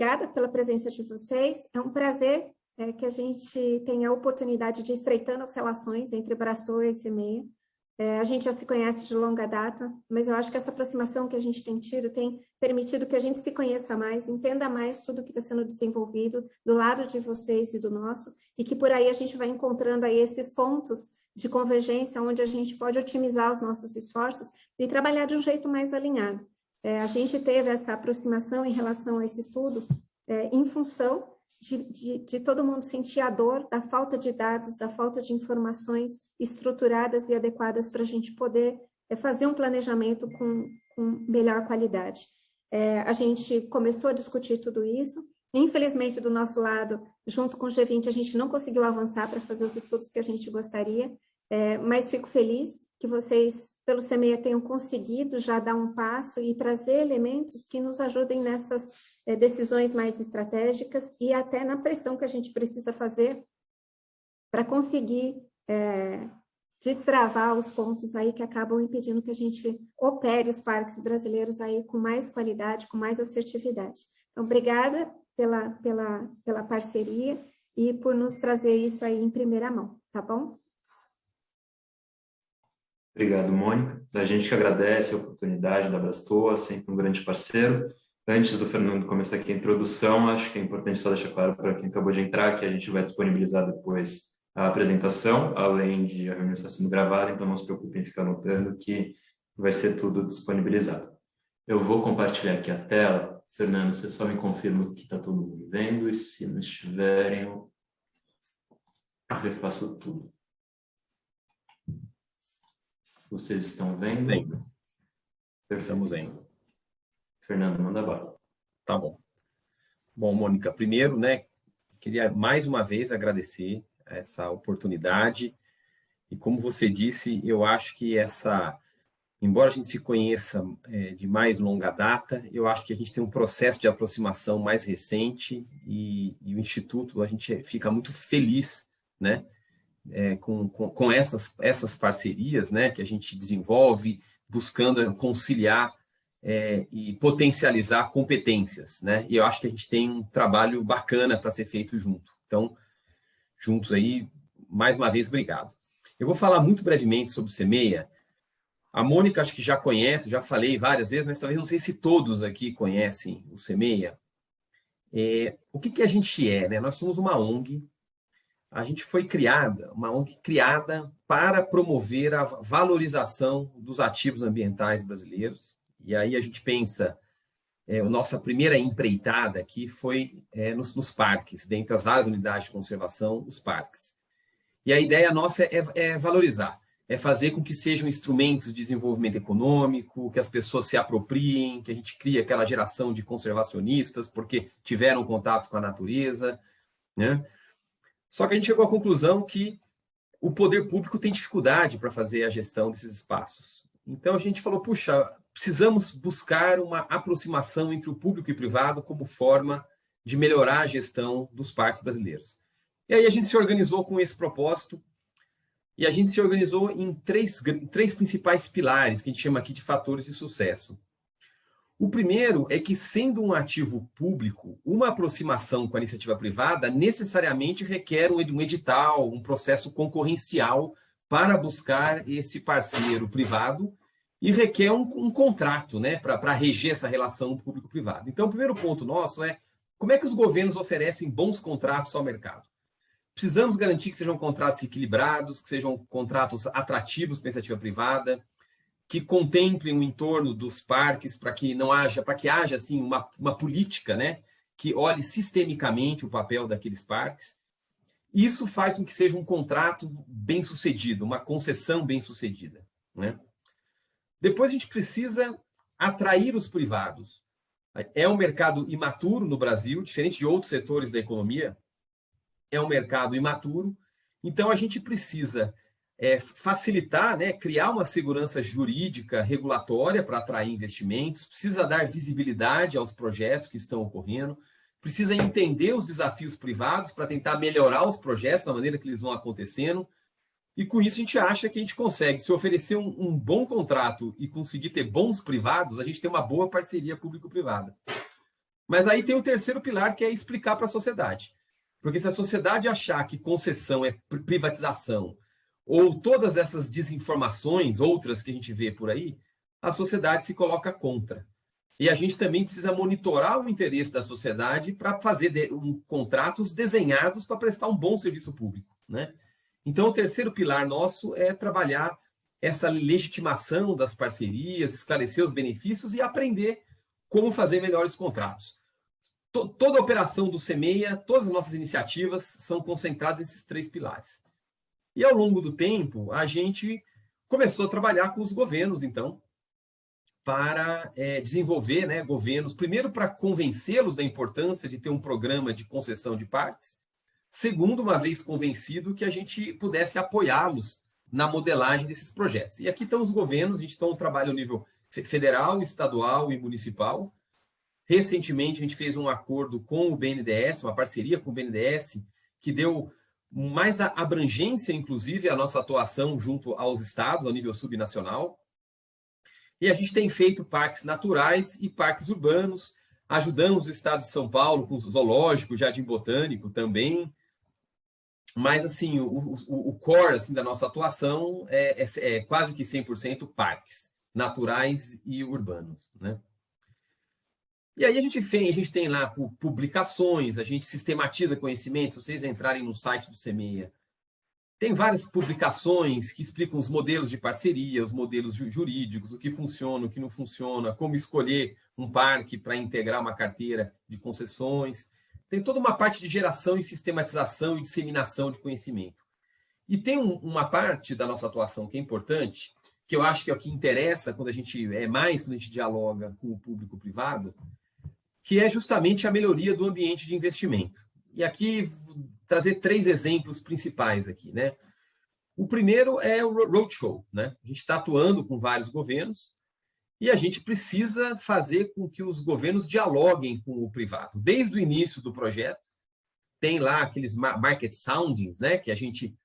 Obrigada pela presença de vocês. É um prazer que a gente tenha a oportunidade de estreitando as relações entre Abraçoa e Semeia. A gente já se conhece de longa data, mas eu acho que essa aproximação que a gente tem tido tem permitido que a gente se conheça mais, entenda mais tudo que está sendo desenvolvido do lado de vocês e do nosso, e que por aí a gente vai encontrando aí esses pontos de convergência onde a gente pode otimizar os nossos esforços e trabalhar de um jeito mais alinhado. A gente teve essa aproximação em relação a esse estudo em função de todo mundo sentir a dor da falta de dados, da falta de informações estruturadas e adequadas para a gente poder fazer um planejamento com melhor qualidade. A gente começou a discutir tudo isso. Infelizmente, do nosso lado, junto com o G20, a gente não conseguiu avançar para fazer os estudos que a gente gostaria, mas fico feliz que vocês, pelo Semeia, tenham conseguido já dar um passo e trazer elementos que nos ajudem nessas decisões mais estratégicas e até na pressão que a gente precisa fazer para conseguir destravar os pontos aí que acabam impedindo que a gente opere os parques brasileiros aí com mais qualidade, com mais assertividade. Então, obrigada pela parceria e por nos trazer isso aí em primeira mão, tá bom? Obrigado, Mônica. A gente que agradece a oportunidade da Abraçoa, sempre um grande parceiro. Antes do Fernando começar aqui a introdução, acho que é importante só deixar claro para quem acabou de entrar que a gente vai disponibilizar depois a apresentação, além de a reunião estar sendo gravada, então não se preocupe em ficar anotando que vai ser tudo disponibilizado. Eu vou compartilhar aqui a tela. Fernando, você só me confirma que está todo mundo vendo e se não estiverem, eu refaço tudo. Vocês estão vendo? Vendo. Estamos vendo. Fernando, manda bala. Tá bom. Bom, Mônica, primeiro, né, queria mais uma vez agradecer essa oportunidade. E como você disse, eu acho que embora a gente se conheça de mais longa data, eu acho que a gente tem um processo de aproximação mais recente e o Instituto, a gente fica muito feliz, né, com essas parcerias, né, que a gente desenvolve, buscando conciliar e potencializar competências, né? E eu acho que a gente tem um trabalho bacana para ser feito junto. Então, juntos aí, mais uma vez, obrigado. Eu vou falar muito brevemente sobre o Semeia. A Mônica acho que já conhece, já falei várias vezes, mas talvez não sei se todos aqui conhecem o Semeia. O que a gente né? Nós somos uma ONG. A gente foi uma ONG criada para promover a valorização dos ativos ambientais brasileiros. E aí a gente pensa, a nossa primeira empreitada aqui foi nos parques, dentre as várias unidades de conservação, os parques. E a ideia nossa é valorizar, é fazer com que sejam instrumentos de desenvolvimento econômico, que as pessoas se apropriem, que a gente crie aquela geração de conservacionistas, porque tiveram contato com a natureza, né? Só que a gente chegou à conclusão que o poder público tem dificuldade para fazer a gestão desses espaços. Então a gente falou, puxa, precisamos buscar uma aproximação entre o público e o privado como forma de melhorar a gestão dos parques brasileiros. E aí a gente se organizou com esse propósito e a gente se organizou em três principais pilares, que a gente chama aqui de fatores de sucesso. O primeiro é que, sendo um ativo público, uma aproximação com a iniciativa privada necessariamente requer um edital, um processo concorrencial para buscar esse parceiro privado e requer um contrato, né, para reger essa relação público-privado. Então, o primeiro ponto nosso é como é que os governos oferecem bons contratos ao mercado. Precisamos garantir que sejam contratos equilibrados, que sejam contratos atrativos para a iniciativa privada, que contemplem o entorno dos parques para que haja assim uma política, né, que olhe sistemicamente o papel daqueles parques. Isso faz com que seja um contrato bem sucedido, uma concessão bem sucedida, né? Depois a gente precisa atrair os privados. É um mercado imaturo no Brasil, diferente de outros setores da economia. É um mercado imaturo, então a gente precisa facilitar, né, criar uma segurança jurídica regulatória para atrair investimentos, precisa dar visibilidade aos projetos que estão ocorrendo, precisa entender os desafios privados para tentar melhorar os projetos da maneira que eles vão acontecendo, e com isso a gente acha que a gente consegue, se oferecer um bom contrato e conseguir ter bons privados, a gente tem uma boa parceria público-privada. Mas aí tem o terceiro pilar, que é explicar para a sociedade. Porque se a sociedade achar que concessão é privatização, ou todas essas desinformações, outras que a gente vê por aí, a sociedade se coloca contra. E a gente também precisa monitorar o interesse da sociedade para fazer contratos desenhados para prestar um bom serviço público, né? Então, o terceiro pilar nosso é trabalhar essa legitimação das parcerias, esclarecer os benefícios e aprender como fazer melhores contratos. Toda a operação do CEMEIA, todas as nossas iniciativas são concentradas nesses três pilares. E ao longo do tempo, a gente começou a trabalhar com os governos, então, para desenvolver, né, governos, primeiro para convencê-los da importância de ter um programa de concessão de parques, segundo, uma vez convencido, que a gente pudesse apoiá-los na modelagem desses projetos. E aqui estão os governos, a gente tem um trabalho no nível federal, estadual e municipal. Recentemente, a gente fez um acordo com o BNDES, uma parceria com o BNDES, que deu mais abrangência, inclusive, à nossa atuação junto aos estados, ao nível subnacional. E a gente tem feito parques naturais e parques urbanos, ajudamos o estado de São Paulo com o zoológico, jardim botânico também. Mas, assim, o core assim, da nossa atuação é quase que 100% parques naturais e urbanos, né? E aí a gente tem lá publicações, a gente sistematiza conhecimentos. Se vocês entrarem no site do CEMEIA, tem várias publicações que explicam os modelos de parceria, os modelos jurídicos, o que funciona, o que não funciona, como escolher um parque para integrar uma carteira de concessões. Tem toda uma parte de geração e sistematização e disseminação de conhecimento. E tem uma parte da nossa atuação que é importante, que eu acho que é o que interessa quando a gente dialoga com o público privado, que é justamente a melhoria do ambiente de investimento. E aqui, vou trazer 3 exemplos principais aqui, né? O primeiro é o Roadshow, né? A gente está atuando com vários governos e a gente precisa fazer com que os governos dialoguem com o privado. Desde o início do projeto, tem lá aqueles market soundings, né? Que a gente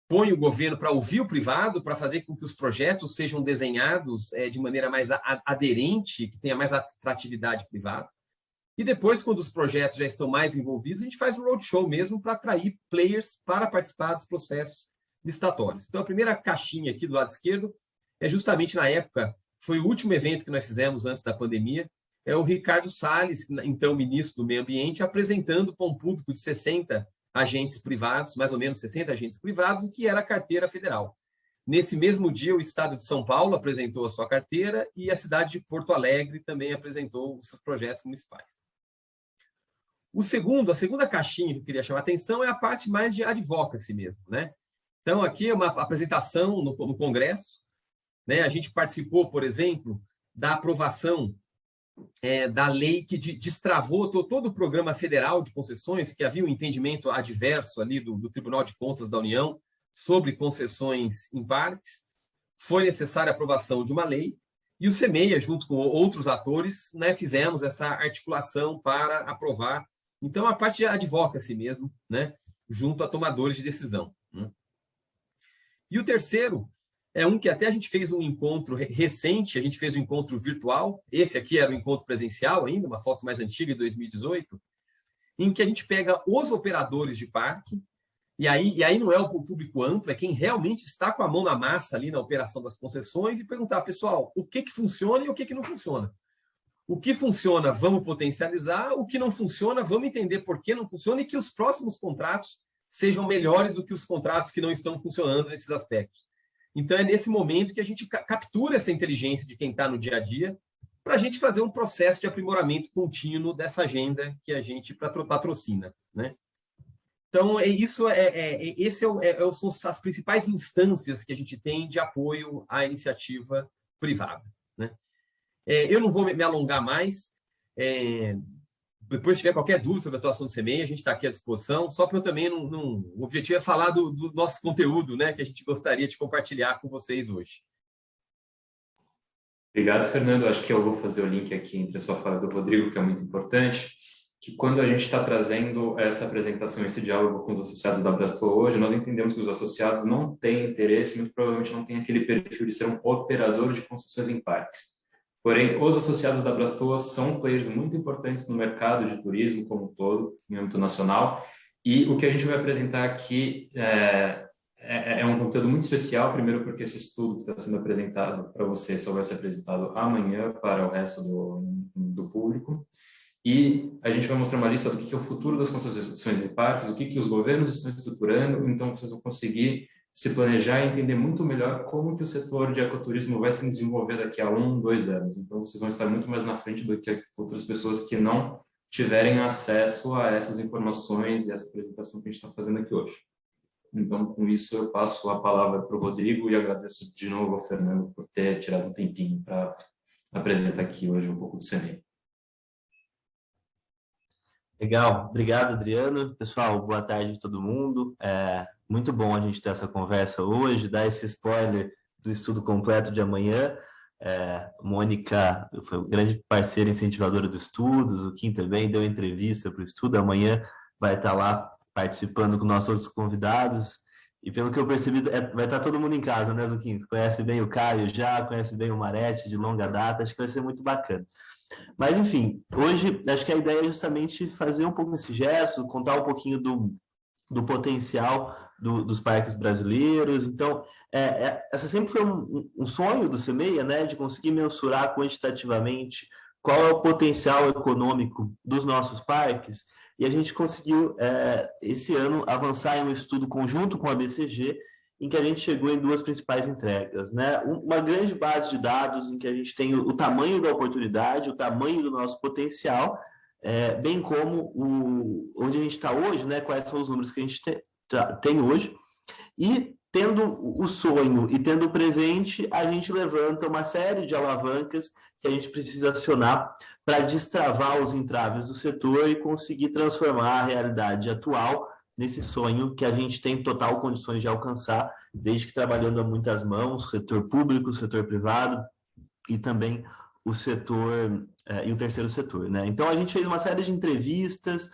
põe o governo para ouvir o privado, para fazer com que os projetos sejam desenhados de maneira mais aderente, que tenha mais atratividade privada. E depois, quando os projetos já estão mais envolvidos, a gente faz um roadshow mesmo para atrair players para participar dos processos licitatórios. Então, a primeira caixinha aqui do lado esquerdo é justamente na época, foi o último evento que nós fizemos antes da pandemia, é o Ricardo Salles, então ministro do Meio Ambiente, apresentando para um público de 60 agentes privados, mais ou menos 60 agentes privados, o que era a carteira federal. Nesse mesmo dia, o estado de São Paulo apresentou a sua carteira e a cidade de Porto Alegre também apresentou os seus projetos municipais. A segunda caixinha que eu queria chamar a atenção é a parte mais de advocacy mesmo, né? Então, aqui é uma apresentação no Congresso, né? A gente participou, por exemplo, da aprovação da lei que destravou todo o programa federal de concessões, que havia um entendimento adverso ali do Tribunal de Contas da União sobre concessões em parques. Foi necessária a aprovação de uma lei e o CEMEIA, junto com outros atores, né, fizemos essa articulação para aprovar. Então, a parte de advocacy mesmo, né, junto a tomadores de decisão, né? E o terceiro é um que até a gente fez um encontro recente, a gente fez um encontro virtual, esse aqui era um encontro presencial ainda, uma foto mais antiga, de 2018, em que a gente pega os operadores de parque, e aí não é o público amplo, é quem realmente está com a mão na massa ali na operação das concessões, e perguntar, pessoal, o que funciona e o que não funciona. O que funciona, vamos potencializar, o que não funciona, vamos entender por que não funciona e que os próximos contratos sejam melhores do que os contratos que não estão funcionando nesses aspectos. Então, é nesse momento que a gente captura essa inteligência de quem está no dia a dia para a gente fazer um processo de aprimoramento contínuo dessa agenda que a gente patrocina, né? Então, são as principais instâncias que a gente tem de apoio à iniciativa privada, né? Eu não vou me alongar mais. Depois, se tiver qualquer dúvida sobre a atuação do CEMEIA, a gente está aqui à disposição. Só para eu também, o objetivo é falar do nosso conteúdo, né, que a gente gostaria de compartilhar com vocês hoje. Obrigado, Fernando. Acho que eu vou fazer o link aqui entre a sua fala e do Rodrigo, que é muito importante, que quando a gente está trazendo essa apresentação, esse diálogo com os associados da Abrastoa hoje, nós entendemos que os associados não têm interesse, muito provavelmente não têm aquele perfil de ser um operador de concessões em parques. Porém, os associados da Abrastoa são players muito importantes no mercado de turismo como um todo, em âmbito nacional, e o que a gente vai apresentar aqui é um conteúdo muito especial, primeiro porque esse estudo que está sendo apresentado para você só vai ser apresentado amanhã para o resto do público, e a gente vai mostrar uma lista do que é o futuro das concessões de parques, o que os governos estão estruturando, então vocês vão conseguir se planejar e entender muito melhor como que o setor de ecoturismo vai se desenvolver daqui a 1, 2 anos. Então, vocês vão estar muito mais na frente do que outras pessoas que não tiverem acesso a essas informações e essa apresentação que a gente está fazendo aqui hoje. Então, com isso, eu passo a palavra para o Rodrigo e agradeço de novo ao Fernando por ter tirado um tempinho para apresentar aqui hoje um pouco do CNEI. Legal, obrigado, Adriano. Pessoal, boa tarde a todo mundo. Muito bom a gente ter essa conversa hoje, dar esse spoiler do estudo completo de amanhã. Mônica foi uma grande parceira incentivadora do estudo, o Kim também deu entrevista para o estudo, amanhã vai estar lá participando com nossos outros convidados. E pelo que eu percebi, vai estar todo mundo em casa, né, Zuquim? Você conhece bem o Caio já, conhece bem o Marete de longa data, acho que vai ser muito bacana. Mas, enfim, hoje acho que a ideia é justamente fazer um pouco esse gesto, contar um pouquinho do potencial dos parques brasileiros. Então, essa sempre foi um sonho do CMEA, né, de conseguir mensurar quantitativamente qual é o potencial econômico dos nossos parques, e a gente conseguiu, esse ano, avançar em um estudo conjunto com a BCG, em que a gente chegou em duas principais entregas, né? Uma grande base de dados em que a gente tem o tamanho da oportunidade, o tamanho do nosso potencial, bem como onde a gente está hoje, né? Quais são os números que a gente tem hoje. E tendo o sonho e tendo o presente, a gente levanta uma série de alavancas que a gente precisa acionar para destravar os entraves do setor e conseguir transformar a realidade atual nesse sonho que a gente tem total condições de alcançar, desde que trabalhando a muitas mãos, o setor público, o setor privado e também o setor e o terceiro setor, né? Então, a gente fez uma série de entrevistas,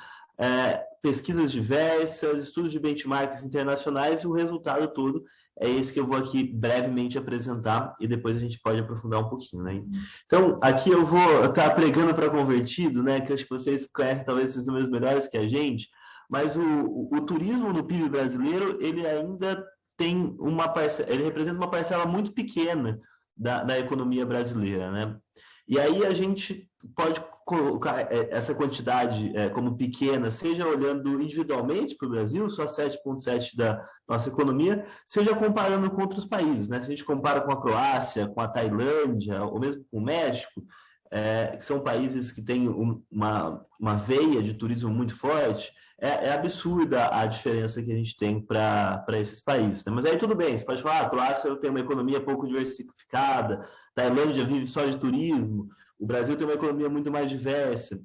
pesquisas diversas, estudos de benchmarks internacionais, e o resultado todo é esse que eu vou aqui brevemente apresentar, e depois a gente pode aprofundar um pouquinho, né? Então, aqui eu vou estar pregando para convertido, né? Que eu acho que vocês conhecem talvez esses números melhores que a gente, mas o turismo no PIB brasileiro, ele ainda tem uma parcela, ele representa uma parcela muito pequena da economia brasileira, né? E aí a gente pode colocar essa quantidade como pequena, seja olhando individualmente para o Brasil, só 7,7% da nossa economia, seja comparando com outros países, né? Se a gente compara com a Croácia, com a Tailândia, ou mesmo com o México, que são países que têm uma veia de turismo muito forte, é absurda a diferença que a gente tem para esses países, né? Mas aí tudo bem, você pode falar, a Croácia tem uma economia pouco diversificada, Tailândia vive só de turismo, o Brasil tem uma economia muito mais diversa.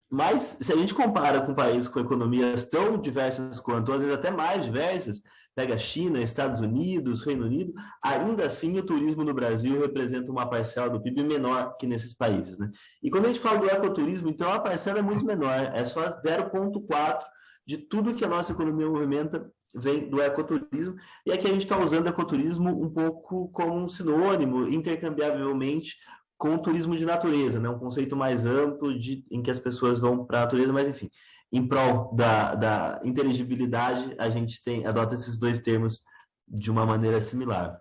Mas se a gente compara com países com economias tão diversas quanto, às vezes até mais diversas, pega China, Estados Unidos, Reino Unido, ainda assim o turismo no Brasil representa uma parcela do PIB menor que nesses países, né? E quando a gente fala do ecoturismo, então a parcela é muito menor, é só 0,4% de tudo que a nossa economia movimenta vem do ecoturismo, e aqui a gente está usando ecoturismo um pouco como um sinônimo, intercambiavelmente, com o turismo de natureza, né? Um conceito mais amplo em que as pessoas vão para a natureza, mas enfim, em prol da inteligibilidade, a gente adota esses dois termos de uma maneira similar.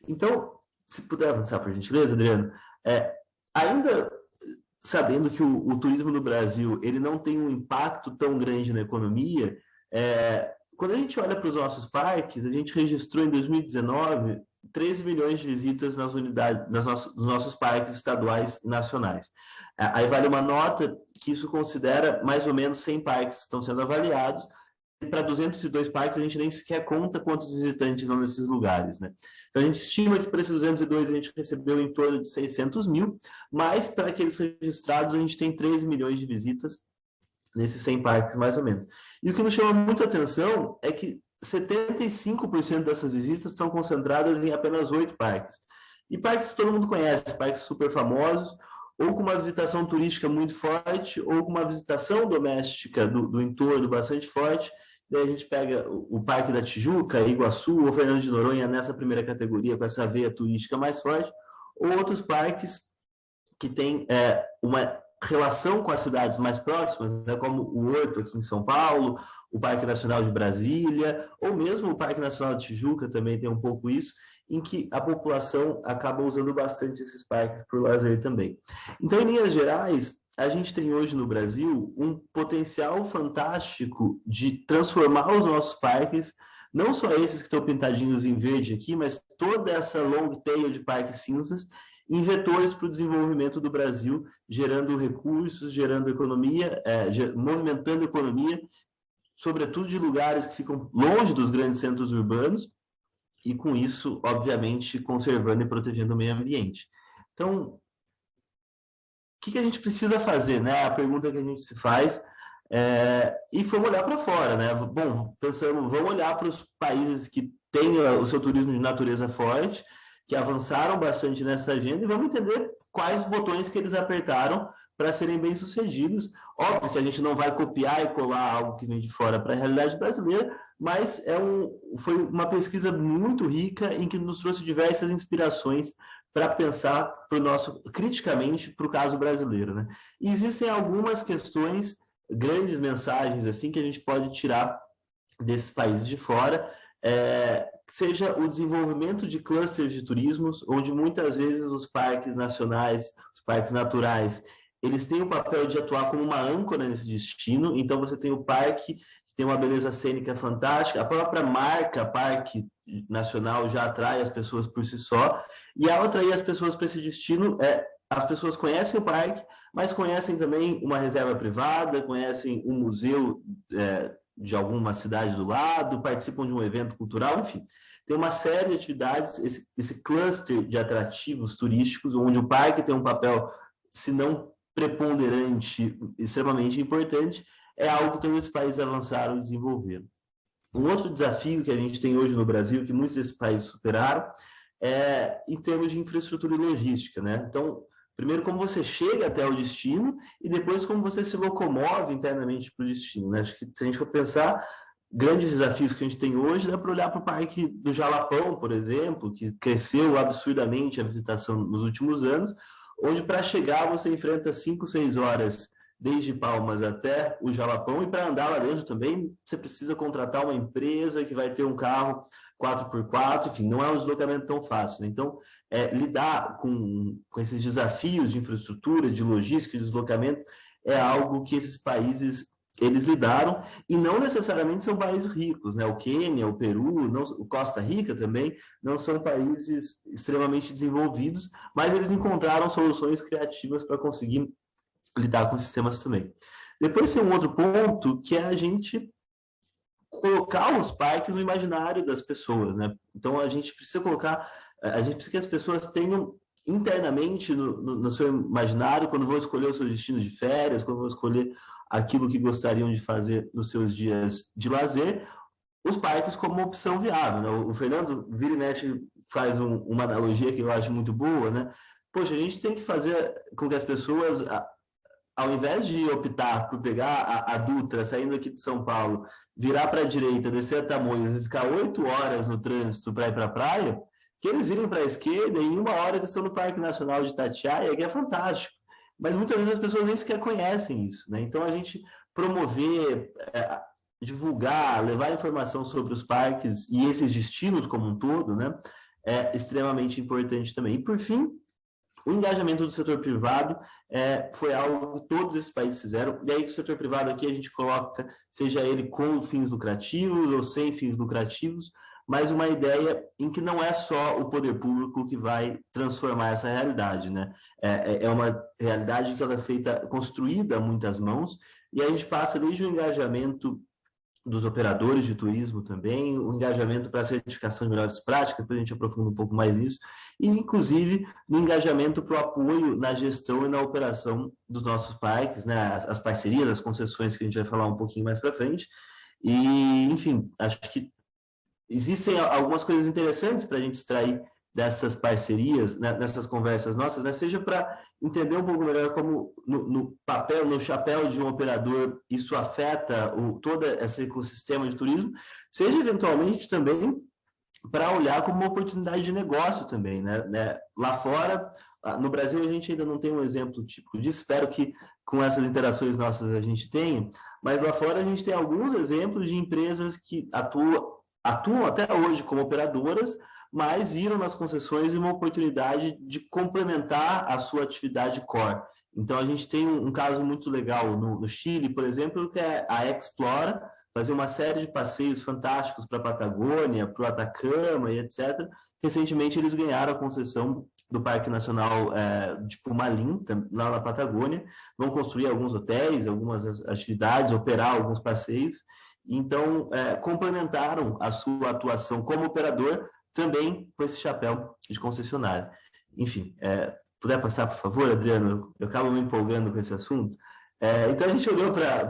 Então, se puder avançar, por gentileza, Adriano, ainda sabendo que o turismo no Brasil ele não tem um impacto tão grande na economia, quando a gente olha para os nossos parques, a gente registrou em 2019 13 milhões de visitas nas unidades, nos nossos parques estaduais e nacionais. Aí vale uma nota que isso considera mais ou menos 100 parques que estão sendo avaliados, e para 202 parques a gente nem sequer conta quantos visitantes vão nesses lugares, né? Então a gente estima que para esses 202 a gente recebeu em torno de 600 mil, mas para aqueles registrados a gente tem 13 milhões de visitas nesses 100 parques, mais ou menos. E o que nos chama muito a atenção é que 75% dessas visitas estão concentradas em apenas 8 parques. E parques que todo mundo conhece, parques super famosos, ou com uma visitação turística muito forte, ou com uma visitação doméstica do entorno bastante forte. Daí a gente pega o Parque da Tijuca, Iguaçu ou Fernando de Noronha nessa primeira categoria, com essa veia turística mais forte, ou outros parques que tem uma relação com as cidades mais próximas, né, como o Horto aqui em São Paulo, o Parque Nacional de Brasília, ou mesmo o Parque Nacional de Tijuca também tem um pouco isso, em que a população acaba usando bastante esses parques por lazer também. Então, em linhas gerais, a gente tem hoje no Brasil um potencial fantástico de transformar os nossos parques, não só esses que estão pintadinhos em verde aqui, mas toda essa long tail de parques cinzas, em vetores para o desenvolvimento do Brasil, gerando recursos, gerando economia, movimentando a economia, sobretudo de lugares que ficam longe dos grandes centros urbanos, e com isso, obviamente, conservando e protegendo o meio ambiente. Então, o que a gente precisa fazer, né? A pergunta que a gente se faz, e vamos olhar para fora, né? Bom, pensando, vamos olhar para os países que têm o seu turismo de natureza forte, que avançaram bastante nessa agenda, e vamos entender quais botões que eles apertaram para serem bem-sucedidos. Óbvio que a gente não vai copiar e colar algo que vem de fora para a realidade brasileira, mas foi uma pesquisa muito rica em que nos trouxe diversas inspirações para pensar criticamente para o caso brasileiro, né? E existem algumas questões, grandes mensagens assim que a gente pode tirar desses países de fora, seja o desenvolvimento de clusters de turismos, onde muitas vezes os parques nacionais, os parques naturais, eles têm o papel de atuar como uma âncora nesse destino. Então, você tem o parque, que tem uma beleza cênica fantástica, a própria marca Parque Nacional já atrai as pessoas por si só, e ao atrair as pessoas para esse destino, as pessoas conhecem o parque, mas conhecem também uma reserva privada, conhecem um museu de alguma cidade do lado, participam de um evento cultural, enfim. Tem uma série de atividades, esse cluster de atrativos turísticos, onde o parque tem um papel, se não preponderante, extremamente importante, é algo que todos esses países avançaram e desenvolveram. Um outro desafio que a gente tem hoje no Brasil, que muitos desses países superaram, é em termos de infraestrutura e logística, né? Então, primeiro, como você chega até o destino e depois como você se locomove internamente para o destino, né? Acho que se a gente for pensar, grandes desafios que a gente tem hoje, dá para olhar para o Parque do Jalapão, por exemplo, que cresceu absurdamente a visitação nos últimos anos, onde para chegar você enfrenta 5, 6 horas desde Palmas até o Jalapão, e para andar lá dentro também você precisa contratar uma empresa que vai ter um carro 4x4, enfim, não é um deslocamento tão fácil, né? Então, lidar com esses desafios de infraestrutura, de logística, de deslocamento, é algo que esses países, eles lidaram, e não necessariamente são países ricos, né? O Quênia, o Peru, o Costa Rica também, não são países extremamente desenvolvidos, mas eles encontraram soluções criativas para conseguir lidar com sistemas também. Depois tem um outro ponto, que é a gente colocar os parques no imaginário das pessoas, né? Então, a gente precisa que as pessoas tenham internamente no seu imaginário, quando vão escolher o seu destino de férias, quando vão escolher aquilo que gostariam de fazer nos seus dias de lazer, os parques como uma opção viável, né? O Fernando vira e mexe faz uma analogia que eu acho muito boa, né? Poxa, a gente tem que fazer com que as pessoas, ao invés de optar por pegar a Dutra, saindo aqui de São Paulo, virar para a direita, descer a Tamoios e ficar 8 horas no trânsito para ir para a praia, que eles virem para a esquerda e em 1 hora eles estão no Parque Nacional de Itatiaia, que é fantástico. Mas muitas vezes as pessoas nem sequer conhecem isso, né? Então, a gente promover, divulgar, levar informação sobre os parques e esses destinos como um todo, né, é extremamente importante também. E, por fim, o engajamento do setor privado foi algo que todos esses países fizeram. E aí, o setor privado aqui a gente coloca, seja ele com fins lucrativos ou sem fins lucrativos, mas uma ideia em que não é só o poder público que vai transformar essa realidade, né? É uma realidade que ela é construída a muitas mãos, e a gente passa desde o engajamento dos operadores de turismo também, o engajamento para a certificação de melhores práticas, depois a gente aprofunda um pouco mais nisso, e inclusive no engajamento para o apoio na gestão e na operação dos nossos parques, né? As parcerias, as concessões que a gente vai falar um pouquinho mais para frente. E, enfim, acho que existem algumas coisas interessantes para a gente extrair dessas parcerias, né, nessas conversas nossas, né, seja para entender um pouco melhor como no chapéu de um operador isso afeta todo esse ecossistema de turismo, seja eventualmente também para olhar como uma oportunidade de negócio também, né? Lá fora, no Brasil a gente ainda não tem um exemplo típico disso, espero que com essas interações nossas a gente tenha, mas lá fora a gente tem alguns exemplos de empresas que atuam até hoje como operadoras, mas viram nas concessões uma oportunidade de complementar a sua atividade core. Então, a gente tem um caso muito legal no Chile, por exemplo, que é a Explora, fazer uma série de passeios fantásticos para a Patagônia, para o Atacama e etc. Recentemente, eles ganharam a concessão do Parque Nacional de Pumalim, lá na Patagônia, vão construir alguns hotéis, algumas atividades, operar alguns passeios. Então, complementaram a sua atuação como operador também com esse chapéu de concessionário. Enfim, puder passar, por favor, Adriano? Eu acabo me empolgando com esse assunto. Então, a gente olhou para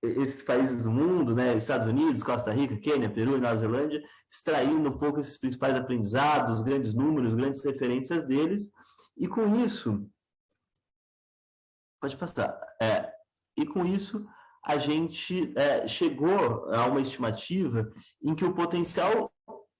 esses países do mundo, né, Estados Unidos, Costa Rica, Quênia, Peru e Nova Zelândia, extraindo um pouco esses principais aprendizados, grandes números, grandes referências deles, e com isso, pode passar, e com isso a gente chegou a uma estimativa em que o potencial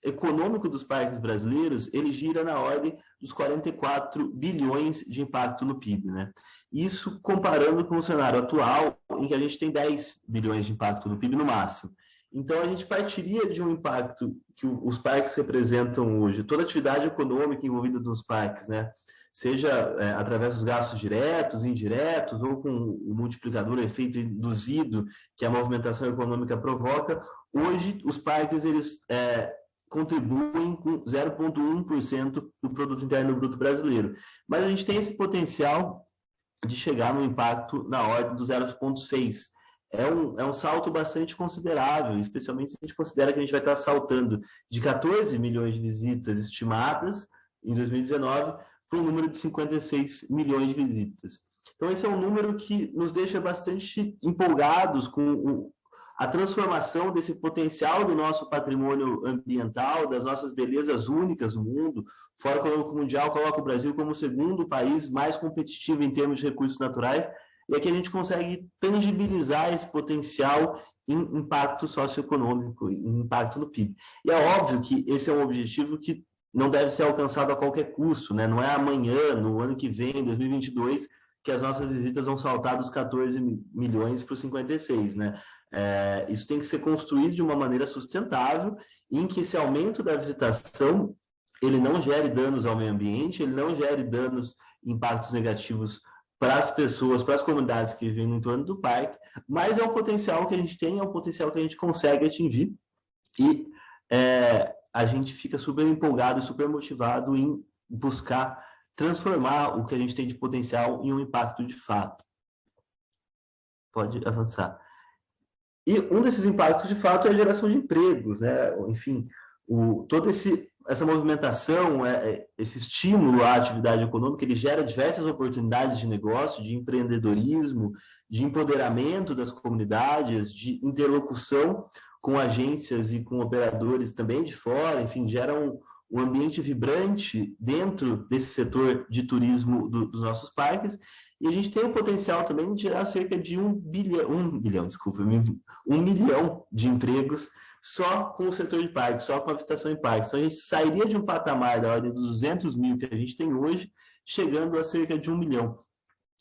econômico dos parques brasileiros, ele gira na ordem dos 44 bilhões de impacto no PIB, né? Isso comparando com o cenário atual, em que a gente tem 10 bilhões de impacto no PIB no máximo. Então, a gente partiria de um impacto que os parques representam hoje, toda a atividade econômica envolvida nos parques, né? Seja através dos gastos diretos, indiretos, ou com o multiplicador, o efeito induzido que a movimentação econômica provoca. Hoje, os parques, eles contribuem com 0,1% do produto interno bruto brasileiro. Mas a gente tem esse potencial de chegar no impacto na ordem do 0,6%. É um salto bastante considerável, especialmente se a gente considera que a gente vai estar saltando de 14 milhões de visitas estimadas em 2019 para um número de 56 milhões de visitas. Então, esse é um número que nos deixa bastante empolgados com a transformação desse potencial do nosso patrimônio ambiental, das nossas belezas únicas no mundo. O Fórum Econômico Mundial coloca o Brasil como o segundo país mais competitivo em termos de recursos naturais, e aqui a gente consegue tangibilizar esse potencial em impacto socioeconômico, em impacto no PIB. E é óbvio que esse é um objetivo que não deve ser alcançado a qualquer custo, né? Não é amanhã, no ano que vem, em 2022, que as nossas visitas vão saltar dos 14 milhões para os 56, né? Isso tem que ser construído de uma maneira sustentável, em que esse aumento da visitação ele não gere danos ao meio ambiente, ele não gere danos, impactos negativos para as pessoas, para as comunidades que vivem no entorno do parque, mas é um potencial que a gente tem, é um potencial que a gente consegue atingir, e a gente fica super empolgado e super motivado em buscar transformar o que a gente tem de potencial em um impacto de fato. Pode avançar. E um desses impactos, de fato, é a geração de empregos, né? Enfim, toda essa movimentação, esse estímulo à atividade econômica, ele gera diversas oportunidades de negócio, de empreendedorismo, de empoderamento das comunidades, de interlocução com agências e com operadores também de fora, enfim, gera um ambiente vibrante dentro desse setor de turismo dos nossos parques. E a gente tem o potencial também de gerar cerca de 1 milhão de empregos só com o setor de parques, só com a visitação em parques. Então, a gente sairia de um patamar da ordem dos 200 mil que a gente tem hoje, chegando a cerca de 1 milhão.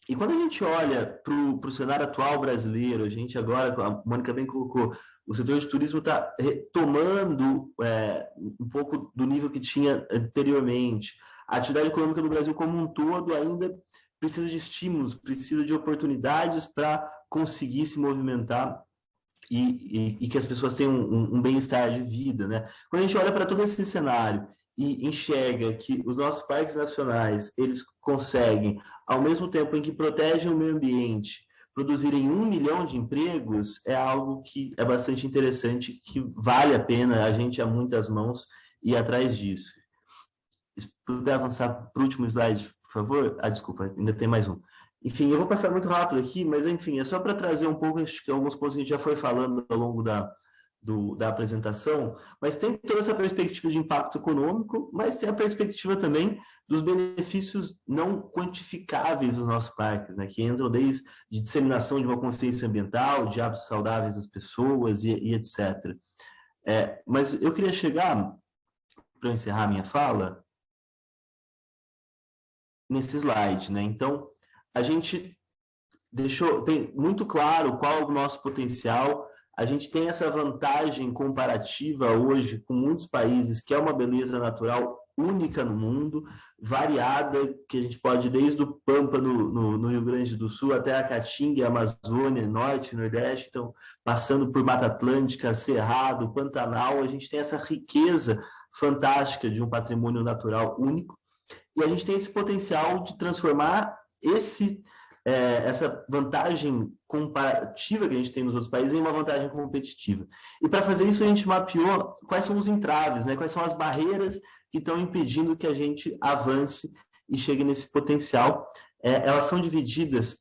E quando a gente olha para o cenário atual brasileiro, a gente agora, a Mônica bem colocou, o setor de turismo está retomando um pouco do nível que tinha anteriormente. A atividade econômica do Brasil como um todo ainda precisa de estímulos, precisa de oportunidades para conseguir se movimentar e que as pessoas tenham um bem-estar de vida, né? Quando a gente olha para todo esse cenário e enxerga que os nossos parques nacionais, eles conseguem, ao mesmo tempo em que protegem o meio ambiente, produzirem 1 milhão de empregos, é algo que é bastante interessante, que vale a pena a gente a muitas mãos ir atrás disso. Se puder avançar para o último slide, por favor. Desculpa, ainda tem mais um. Enfim, eu vou passar muito rápido aqui, mas enfim, é só para trazer um pouco alguns pontos que a gente já foi falando ao longo da apresentação, mas tem toda essa perspectiva de impacto econômico, mas tem a perspectiva também dos benefícios não quantificáveis dos nossos parques, né, que entram desde disseminação de uma consciência ambiental, de hábitos saudáveis das pessoas e etc. Mas eu queria chegar, para encerrar minha fala, nesse slide, né? Então, a gente tem muito claro qual é o nosso potencial. A gente tem essa vantagem comparativa hoje com muitos países, que é uma beleza natural única no mundo, variada, que a gente pode ir desde o Pampa no Rio Grande do Sul até a Caatinga, Amazônia, Norte, Nordeste, então passando por Mata Atlântica, Cerrado, Pantanal, a gente tem essa riqueza fantástica de um patrimônio natural único, e a gente tem esse potencial de transformar essa vantagem comparativa que a gente tem nos outros países em uma vantagem competitiva. E para fazer isso, a gente mapeou quais são os entraves, né? Quais são as barreiras que estão impedindo que a gente avance e chegue nesse potencial. Elas são divididas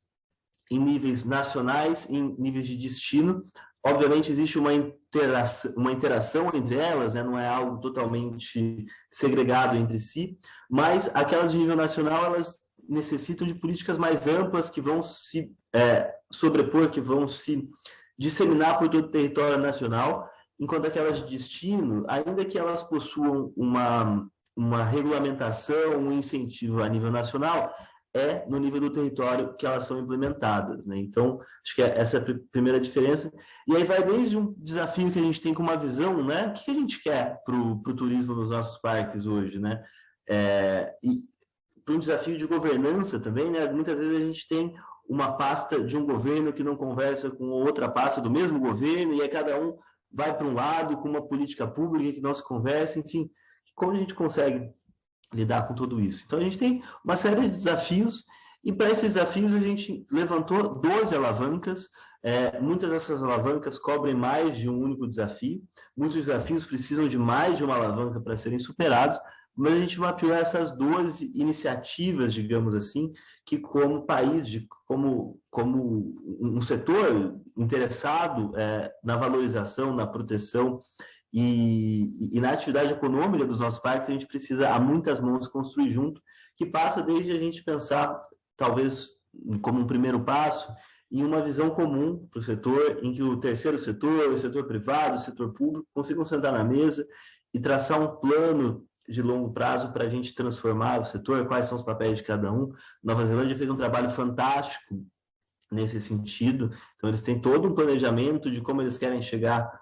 em níveis nacionais, em níveis de destino. Obviamente, existe uma interação entre elas, né? Não é algo totalmente segregado entre si, mas aquelas de nível nacional, elas necessitam de políticas mais amplas que vão se sobrepor, que vão se disseminar por todo o território nacional, enquanto aquelas de destino, ainda que elas possuam uma regulamentação, um incentivo a nível nacional, no nível do território que elas são implementadas, né? Então, acho que essa é a primeira diferença. E aí vai desde um desafio que a gente tem com uma visão, né? O que a gente quer para o turismo nos nossos parques hoje, né? E para um desafio de governança também, né? Muitas vezes a gente tem uma pasta de um governo que não conversa com outra pasta do mesmo governo, e aí cada um vai para um lado com uma política pública que não se conversa, enfim, como a gente consegue lidar com tudo isso? Então, a gente tem uma série de desafios, e para esses desafios a gente levantou 12 alavancas. Muitas dessas alavancas cobrem mais de um único desafio, muitos desafios precisam de mais de uma alavanca para serem superados, mas a gente mapeou essas 12 iniciativas, digamos assim, que como país, como um setor interessado na valorização, na proteção e na atividade econômica dos nossos parques, a gente precisa, a muitas mãos, construir junto, que passa desde a gente pensar, talvez como um primeiro passo, em uma visão comum para o setor, em que o terceiro setor, o setor privado, o setor público consigam sentar na mesa e traçar um plano de longo prazo para a gente transformar o setor, quais são os papéis de cada um. Nova Zelândia fez um trabalho fantástico nesse sentido, então eles têm todo um planejamento de como eles querem chegar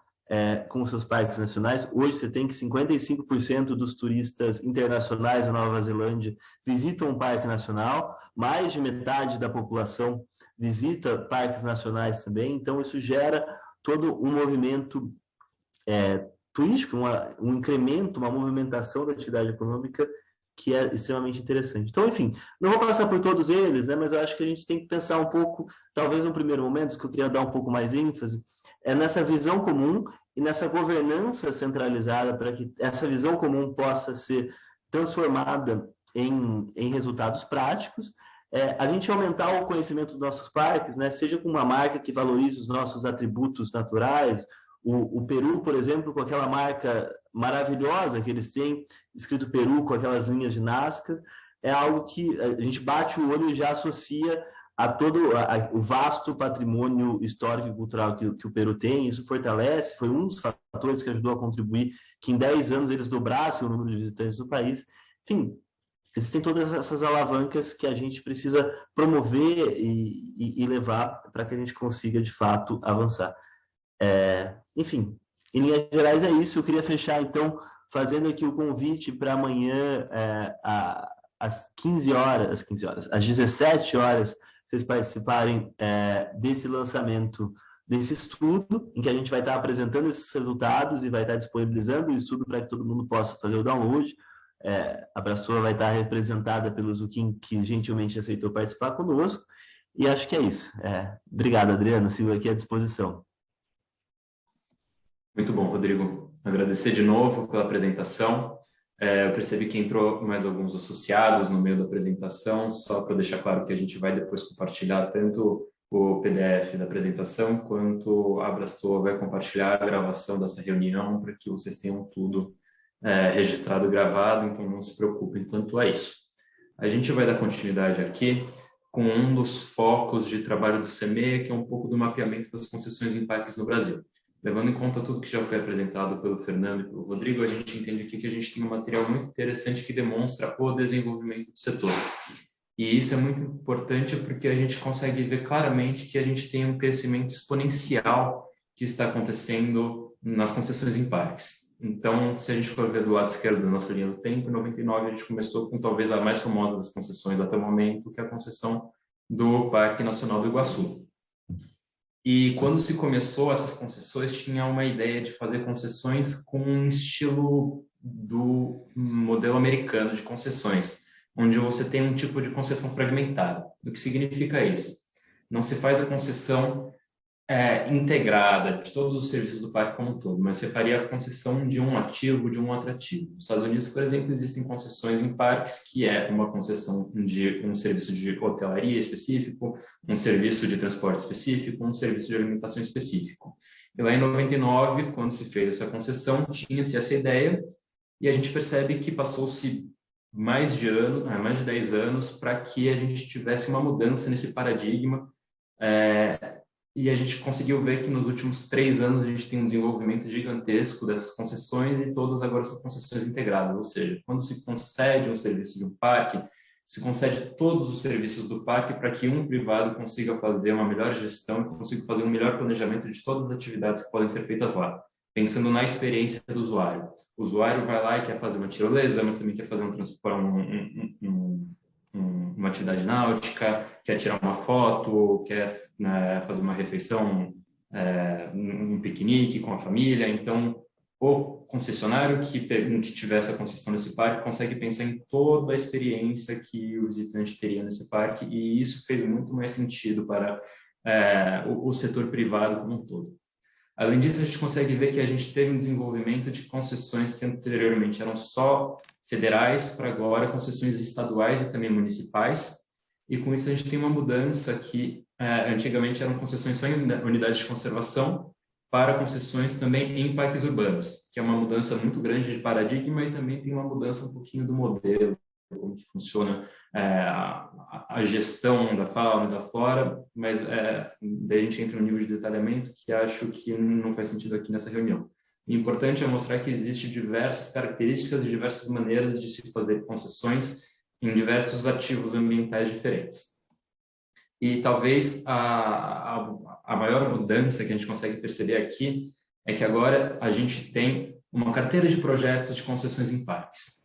com os seus parques nacionais. Hoje você tem que 55% dos turistas internacionais da Nova Zelândia visitam um parque nacional, mais de metade da população visita parques nacionais também, então isso gera todo um movimento turístico, um incremento, uma movimentação da atividade econômica que é extremamente interessante. Então, enfim, não vou passar por todos eles, né, mas eu acho que a gente tem que pensar um pouco, talvez no primeiro momento, que eu queria dar um pouco mais ênfase, nessa visão comum e nessa governança centralizada para que essa visão comum possa ser transformada em resultados práticos. A gente aumentar o conhecimento dos nossos parques, né, seja com uma marca que valorize os nossos atributos naturais. O Peru, por exemplo, com aquela marca maravilhosa que eles têm, escrito Peru com aquelas linhas de Nazca, é algo que a gente bate o olho e já associa a todo o vasto patrimônio histórico e cultural que o Peru tem. Isso fortalece, foi um dos fatores que ajudou a contribuir que em 10 anos eles dobrassem o número de visitantes do país. Enfim, existem todas essas alavancas que a gente precisa promover e levar para que a gente consiga, de fato, avançar. Enfim, em linhas gerais é isso. Eu queria fechar, então, fazendo aqui o convite para amanhã, às 15 horas, às 17 horas, vocês participarem desse lançamento desse estudo, em que a gente vai estar apresentando esses resultados e vai estar disponibilizando o estudo para que todo mundo possa fazer o download. A Abraçoa vai estar representada pelo Zuquim, que gentilmente aceitou participar conosco, e acho que é isso. Obrigado, Adriano, sigo aqui à disposição. Muito bom, Rodrigo. Agradecer de novo pela apresentação. Eu percebi que entrou mais alguns associados no meio da apresentação, só para deixar claro que a gente vai depois compartilhar tanto o PDF da apresentação, quanto a Abraçoa vai compartilhar a gravação dessa reunião, para que vocês tenham tudo registrado e gravado, então não se preocupem quanto a isso. A gente vai dar continuidade aqui com um dos focos de trabalho do CEMEA, que é um pouco do mapeamento das concessões em parques no Brasil. Levando em conta tudo que já foi apresentado pelo Fernando e pelo Rodrigo, a gente entende aqui que a gente tem um material muito interessante que demonstra o desenvolvimento do setor. E isso é muito importante porque a gente consegue ver claramente que a gente tem um crescimento exponencial que está acontecendo nas concessões em parques. Então, se a gente for ver do lado esquerdo da nossa linha do tempo, em 99 a gente começou com talvez a mais famosa das concessões até o momento, que é a concessão do Parque Nacional do Iguaçu. E quando se começou essas concessões, tinha uma ideia de fazer concessões com um estilo do modelo americano de concessões, onde você tem um tipo de concessão fragmentada. O que significa isso? Não se faz a concessão integrada de todos os serviços do parque como um todo, mas você faria a concessão de um ativo, de um outro ativo. Nos Estados Unidos, por exemplo, existem concessões em parques que é uma concessão de um serviço de hotelaria específico, um serviço de transporte específico, um serviço de alimentação específico. E lá em 99, quando se fez essa concessão, tinha-se essa ideia e a gente percebe que passou-se mais de 10 anos para que a gente tivesse uma mudança nesse paradigma. E a gente conseguiu ver que nos últimos 3 anos a gente tem um desenvolvimento gigantesco dessas concessões e todas agora são concessões integradas, ou seja, quando se concede um serviço de um parque, se concede todos os serviços do parque para que um privado consiga fazer uma melhor gestão e consiga fazer um melhor planejamento de todas as atividades que podem ser feitas lá, pensando na experiência do usuário. O usuário vai lá e quer fazer uma tirolesa, mas também quer fazer uma atividade náutica, quer tirar uma foto, quer fazer uma refeição, um piquenique com a família. Então, o concessionário que tiver essa concessão nesse parque consegue pensar em toda a experiência que o visitante teria nesse parque, e isso fez muito mais sentido para o setor privado como um todo. Além disso, a gente consegue ver que a gente teve um desenvolvimento de concessões que anteriormente eram só federais para agora concessões estaduais e também municipais. E com isso a gente tem uma mudança que antigamente eram concessões só em unidades de conservação para concessões também em parques urbanos, que é uma mudança muito grande de paradigma e também tem uma mudança um pouquinho do modelo, como que funciona a gestão da fauna e da flora, mas daí a gente entra no nível de detalhamento que acho que não faz sentido aqui nessa reunião. O importante é mostrar que existem diversas características e diversas maneiras de se fazer concessões em diversos ativos ambientais diferentes. E talvez a maior mudança que a gente consegue perceber aqui é que agora a gente tem uma carteira de projetos de concessões em parques.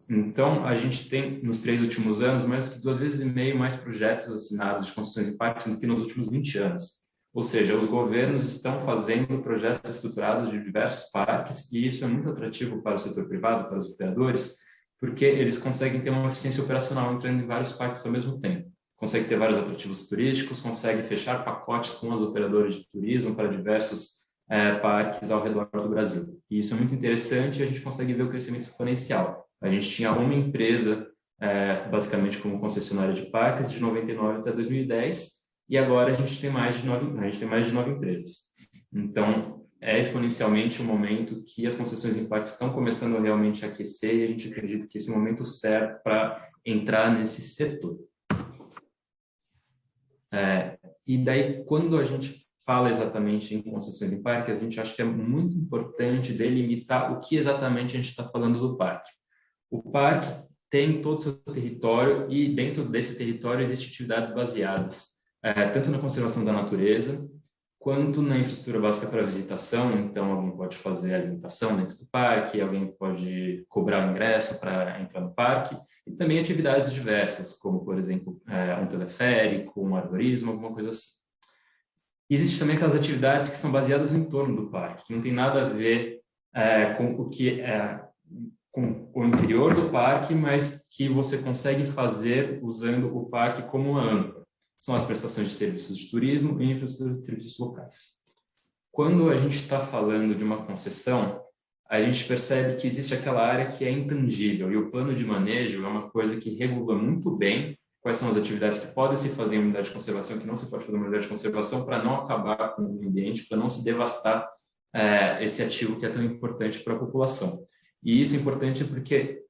Então, a gente tem, nos 3 últimos anos, mais do que 2,5 vezes mais projetos assinados de concessões em parques do que nos últimos 20 anos. Ou seja, os governos estão fazendo projetos estruturados de diversos parques, e isso é muito atrativo para o setor privado, para os operadores, porque eles conseguem ter uma eficiência operacional entrando em vários parques ao mesmo tempo. Conseguem ter vários atrativos turísticos, conseguem fechar pacotes com os operadores de turismo para diversos parques ao redor do Brasil. E isso é muito interessante e a gente consegue ver o crescimento exponencial. A gente tinha uma empresa, basicamente como concessionária de parques, de 99 até 2010, e agora a gente tem mais de 9 empresas. Então, é exponencialmente o momento que as concessões em parques estão começando a realmente aquecer, e a gente acredita que esse é o momento certo para entrar nesse setor. E daí, quando a gente fala exatamente em concessões em parques, a gente acha que é muito importante delimitar o que exatamente a gente está falando do parque. O parque tem todo o seu território e dentro desse território existem atividades baseadas tanto na conservação da natureza quanto na infraestrutura básica para visitação. Então, alguém pode fazer alimentação dentro do parque, alguém pode cobrar o ingresso para entrar no parque, e também atividades diversas, como, por exemplo, um teleférico, um arborismo, alguma coisa assim. Existem também aquelas atividades que são baseadas no entorno do parque, que não tem nada a ver com o que com o interior do parque, mas que você consegue fazer usando o parque como uma âncora. São as prestações de serviços de turismo e infraestrutura de serviços locais. Quando a gente está falando de uma concessão, a gente percebe que existe aquela área que é intangível, e o plano de manejo é uma coisa que regula muito bem quais são as atividades que podem se fazer em unidade de conservação e que não se pode fazer em unidade de conservação para não acabar com o ambiente, para não se devastar esse ativo que é tão importante para a população. E isso é importante porque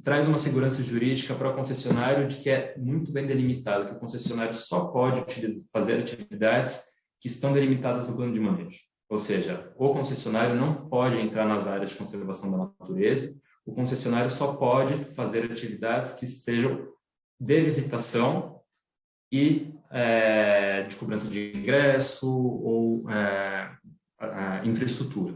traz uma segurança jurídica para o concessionário de que é muito bem delimitado, que o concessionário só pode fazer atividades que estão delimitadas no plano de manejo. Ou seja, o concessionário não pode entrar nas áreas de conservação da natureza, o concessionário só pode fazer atividades que estejam de visitação e de cobrança de ingresso ou a infraestrutura.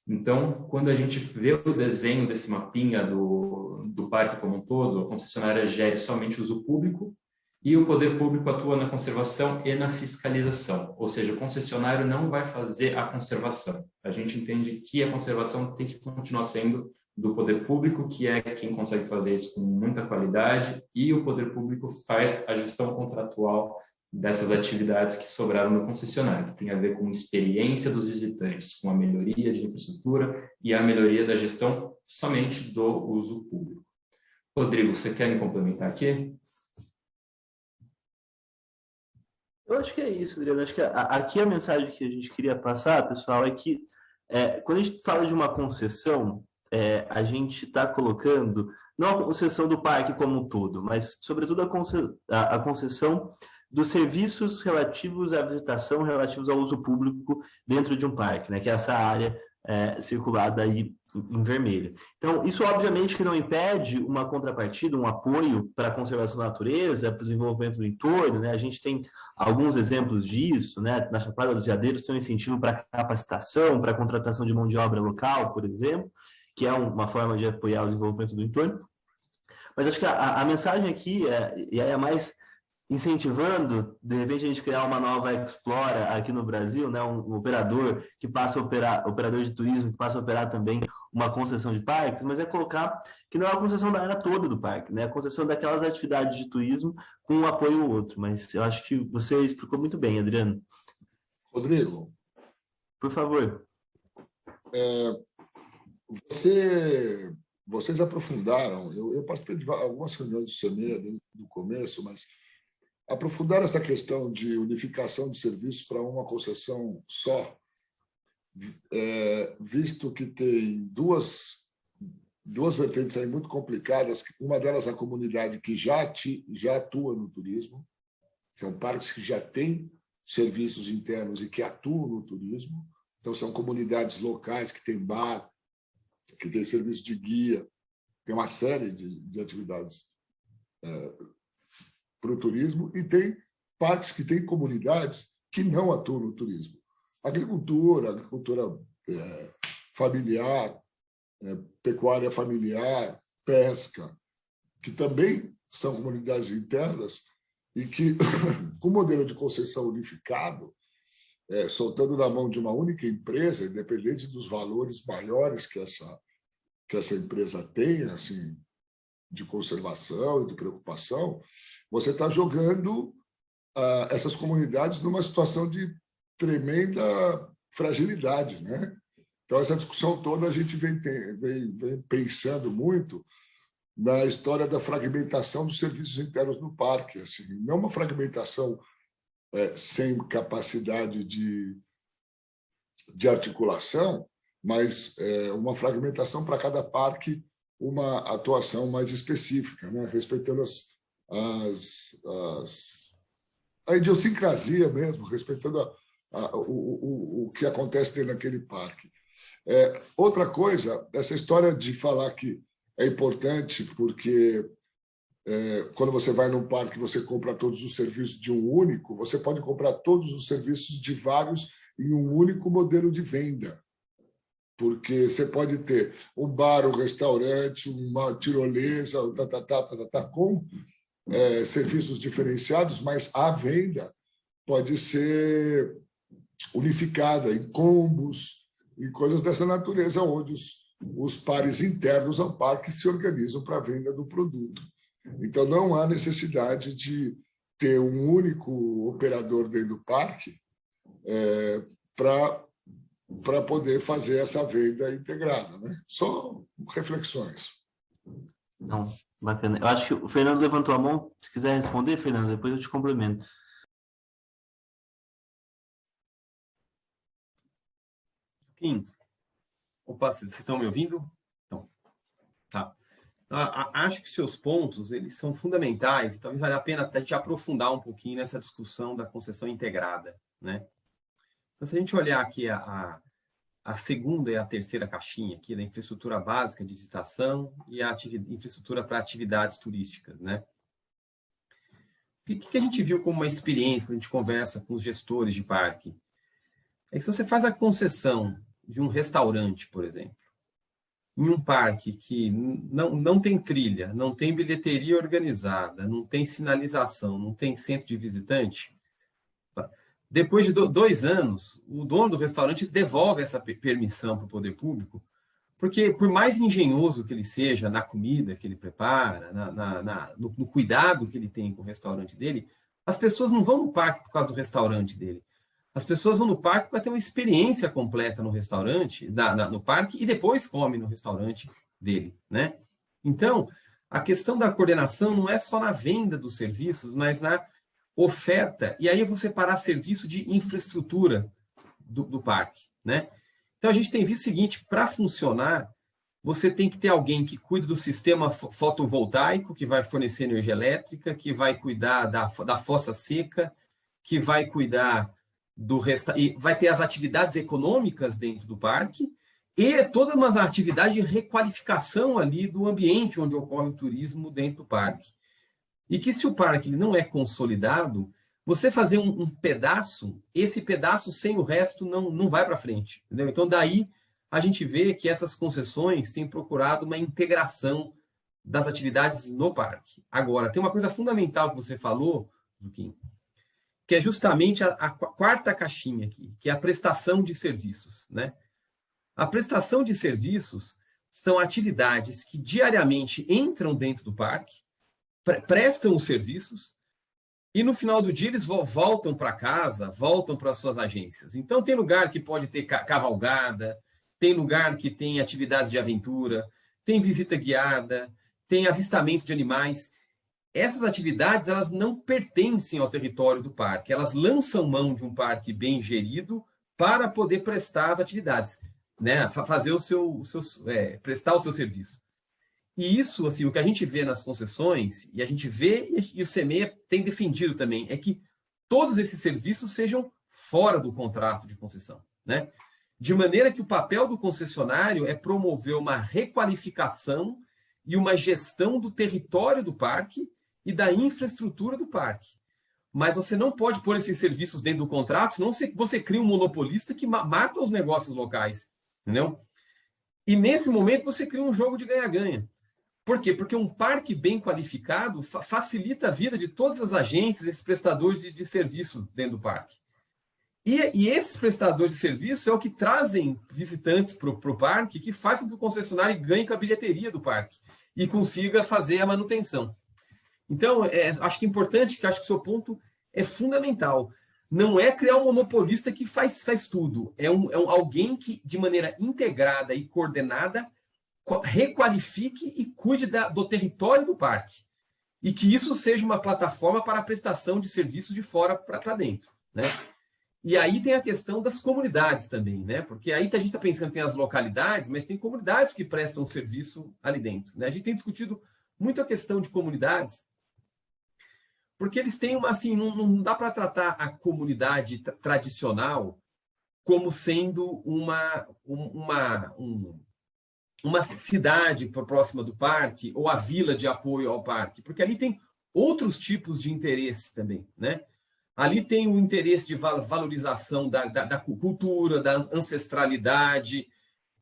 Então, quando a gente vê o desenho desse mapinha do parque como um todo, a concessionária gere somente uso público e o poder público atua na conservação e na fiscalização, ou seja, o concessionário não vai fazer a conservação. A gente entende que a conservação tem que continuar sendo do poder público, que é quem consegue fazer isso com muita qualidade, e o poder público faz a gestão contratual dessas atividades que sobraram no concessionário, que tem a ver com a experiência dos visitantes, com a melhoria de infraestrutura e a melhoria da gestão somente do uso público. Rodrigo, você quer me complementar aqui? Eu acho que é isso, Adriano. Acho que aqui a mensagem que a gente queria passar, pessoal, é que quando a gente fala de uma concessão, a gente está colocando, não a concessão do parque como um todo, mas, sobretudo, a concessão dos serviços relativos à visitação, relativos ao uso público dentro de um parque, né? Que é essa área circulada aí em vermelho. Então, isso obviamente que não impede uma contrapartida, um apoio para a conservação da natureza, para o desenvolvimento do entorno, né? A gente tem alguns exemplos disso, né? Na Chapada dos Veadeiros tem um incentivo para capacitação, para contratação de mão de obra local, por exemplo, que é uma forma de apoiar o desenvolvimento do entorno. Mas acho que a mensagem aqui, e aí é mais incentivando, de repente, a gente criar uma nova Explora aqui no Brasil, né? Um operador que passa a operar, operador de turismo que passa a operar também uma concessão de parques, mas é colocar que não é a concessão da área toda do parque, né? A concessão daquelas atividades de turismo com um apoio ou outro. Mas eu acho que você explicou muito bem, Adriano. Rodrigo, por favor. Vocês aprofundaram, eu participei de algumas reuniões do CEMEA desde o começo, mas aprofundaram essa questão de unificação de serviços para uma concessão só, visto que tem duas vertentes aí muito complicadas, uma delas a comunidade que já atua no turismo, são parques que já têm serviços internos e que atuam no turismo, então são comunidades locais que têm bar, que têm serviço de guia, tem uma série de atividades para o turismo, e tem parques que têm comunidades que não atuam no turismo. Agricultura familiar, pecuária familiar, pesca, que também são comunidades internas e que, com o modelo de concessão unificado, soltando na mão de uma única empresa, independente dos valores maiores que essa empresa tem, assim, de conservação e de preocupação, você está jogando essas comunidades numa situação de tremenda fragilidade, né? Então, essa discussão toda a gente vem pensando muito na história da fragmentação dos serviços internos no parque, assim, não uma fragmentação sem capacidade de articulação, mas uma fragmentação para cada parque, uma atuação mais específica, né? Respeitando a idiosincrasia mesmo, respeitando o que acontece dentro daquele parque. Outra coisa, essa história de falar que é importante porque quando você vai num parque você compra todos os serviços de um único, você pode comprar todos os serviços de vários em um único modelo de venda. Porque você pode ter um bar, um restaurante, uma tirolesa, com serviços diferenciados, mas a venda pode ser unificada em combos e coisas dessa natureza, onde os pares internos ao parque se organizam para a venda do produto. Então, não há necessidade de ter um único operador dentro do parque para poder fazer essa venda integrada, né? Só reflexões. Não, bacana. Eu acho que o Fernando levantou a mão. Se quiser responder, Fernando, depois eu te complemento. Opa, vocês estão me ouvindo? Então, tá. Acho que seus pontos eles são fundamentais e talvez valha a pena até te aprofundar um pouquinho nessa discussão da concessão integrada, né? Então, se a gente olhar aqui a segunda e a terceira caixinha aqui da infraestrutura básica de visitação e a infraestrutura para atividades turísticas, né? que a gente viu como uma experiência quando a gente conversa com os gestores de parque? É que se você faz a concessão de um restaurante, por exemplo, em um parque que não tem trilha, não tem bilheteria organizada, não tem sinalização, não tem centro de visitante, depois de 2 anos, o dono do restaurante devolve essa permissão para o poder público, porque por mais engenhoso que ele seja na comida que ele prepara, no cuidado que ele tem com o restaurante dele, as pessoas não vão no parque por causa do restaurante dele. As pessoas vão no parque para ter uma experiência completa no restaurante, no parque, e depois comem no restaurante dele, né? Então, a questão da coordenação não é só na venda dos serviços, mas na oferta. E aí eu vou separar serviço de infraestrutura do parque, né? Então, a gente tem visto o seguinte, para funcionar, você tem que ter alguém que cuide do sistema fotovoltaico, que vai fornecer energia elétrica, que vai cuidar da fossa seca, que vai cuidar e vai ter as atividades econômicas dentro do parque e toda uma atividade de requalificação ali do ambiente onde ocorre o turismo dentro do parque. E que se o parque não é consolidado, você fazer um pedaço, esse pedaço sem o resto não vai para frente. Entendeu? Então, daí a gente vê que essas concessões têm procurado uma integração das atividades no parque. Agora, tem uma coisa fundamental que você falou, Zuquim, que é justamente a quarta caixinha aqui, que é a prestação de serviços, né? A prestação de serviços são atividades que diariamente entram dentro do parque, prestam os serviços, e no final do dia eles voltam para casa, voltam para as suas agências. Então, tem lugar que pode ter cavalgada, tem lugar que tem atividades de aventura, tem visita guiada, tem avistamento de animais. Essas atividades, elas não pertencem ao território do parque, elas lançam mão de um parque bem gerido para poder prestar as atividades, né? Fazer prestar o seu serviço. E isso, assim, o que a gente vê nas concessões, e a gente vê, e o CEMEA tem defendido também, é que todos esses serviços sejam fora do contrato de concessão, né? De maneira que o papel do concessionário é promover uma requalificação e uma gestão do território do parque e da infraestrutura do parque. Mas você não pode pôr esses serviços dentro do contrato, senão você cria um monopolista que mata os negócios locais, entendeu? E nesse momento você cria um jogo de ganha-ganha. Por quê? Porque um parque bem qualificado facilita a vida de todas as agências, esses prestadores de serviço dentro do parque. E esses prestadores de serviço é o que trazem visitantes para o parque, que faz com que o concessionário ganhe com a bilheteria do parque e consiga fazer a manutenção. Então, acho que é importante, que acho que o seu ponto é fundamental. Não é criar um monopolista que faz tudo. É alguém que, de maneira integrada e coordenada, requalifique e cuide do território do parque. E que isso seja uma plataforma para a prestação de serviços de fora para dentro, né? E aí tem a questão das comunidades também, né? Porque aí a gente está pensando, tem as localidades, mas tem comunidades que prestam serviço ali dentro, né? A gente tem discutido muito a questão de comunidades, porque eles têm uma, assim, não dá para tratar a comunidade tradicional como sendo uma cidade próxima do parque ou a vila de apoio ao parque, porque ali tem outros tipos de interesse também, né? Ali tem o interesse de valorização da cultura, da ancestralidade.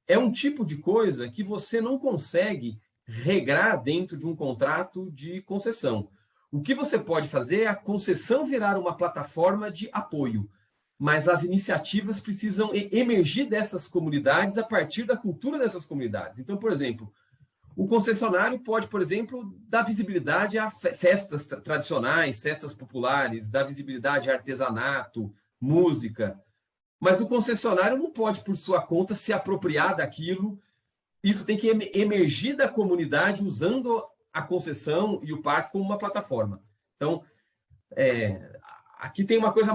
É um tipo de coisa que você não consegue regrar dentro de um contrato de concessão. O que você pode fazer é a concessão virar uma plataforma de apoio, mas as iniciativas precisam emergir dessas comunidades a partir da cultura dessas comunidades. Então, por exemplo, o concessionário pode, por exemplo, dar visibilidade a festas tradicionais, festas populares, dar visibilidade a artesanato, música, mas o concessionário não pode, por sua conta, se apropriar daquilo. Isso tem que emergir da comunidade usando a concessão e o parque como uma plataforma. Então, aqui tem uma coisa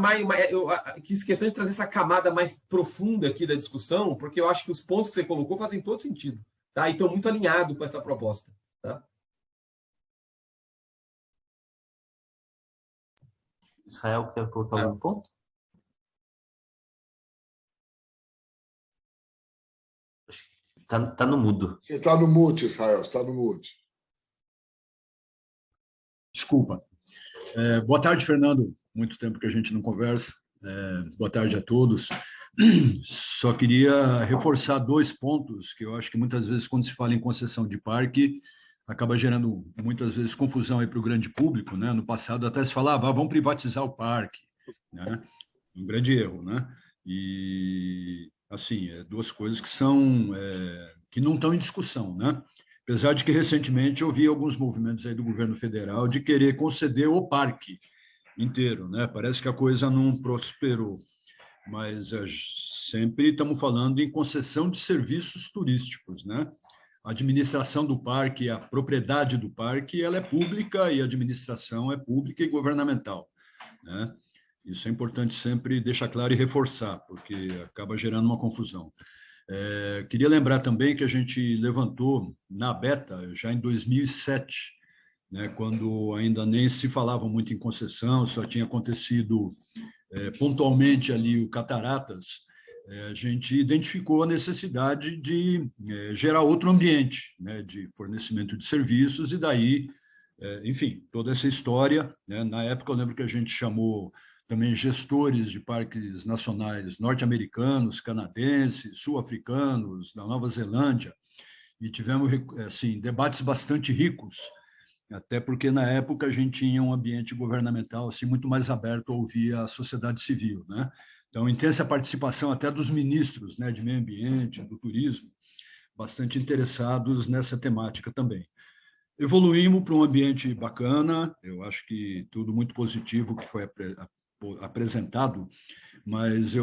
eu quis questão de trazer essa camada mais profunda aqui da discussão, porque eu acho que os pontos que você colocou fazem todo sentido, tá? E estão muito alinhados com essa proposta, tá? Israel, quer colocar algum ponto? Tá no mudo. Você está no mute, Israel, está no mute. Desculpa. Boa tarde, Fernando. Muito tempo que a gente não conversa. Boa tarde a todos. Só queria reforçar 2 pontos que eu acho que muitas vezes, quando se fala em concessão de parque, acaba gerando muitas vezes confusão aí para o grande público, né? No passado até se falava, vamos privatizar o parque, né? Um grande erro, né? E assim, 2 coisas que são que não estão em discussão, né? Apesar de que recentemente eu vi alguns movimentos aí do governo federal de querer conceder o parque inteiro, né? Parece que a coisa não prosperou, mas sempre estamos falando em concessão de serviços turísticos, né? A administração do parque, a propriedade do parque, ela é pública e a administração é pública e governamental, né? Isso é importante sempre deixar claro e reforçar, porque acaba gerando uma confusão. Queria lembrar também que a gente levantou na Beta, já em 2007, né, quando ainda nem se falava muito em concessão, só tinha acontecido pontualmente ali o Cataratas, a gente identificou a necessidade de gerar outro ambiente, né, de fornecimento de serviços, e daí, enfim, toda essa história, né? Na época eu lembro que a gente chamou também gestores de parques nacionais norte-americanos, canadenses, sul-africanos, da Nova Zelândia, e tivemos assim, debates bastante ricos, até porque na época a gente tinha um ambiente governamental assim muito mais aberto a ouvir a sociedade civil, né? Então, intensa participação até dos ministros, né, de meio ambiente, do turismo, bastante interessados nessa temática também. Evoluímos para um ambiente bacana, eu acho que tudo muito positivo que foi apresentado, mas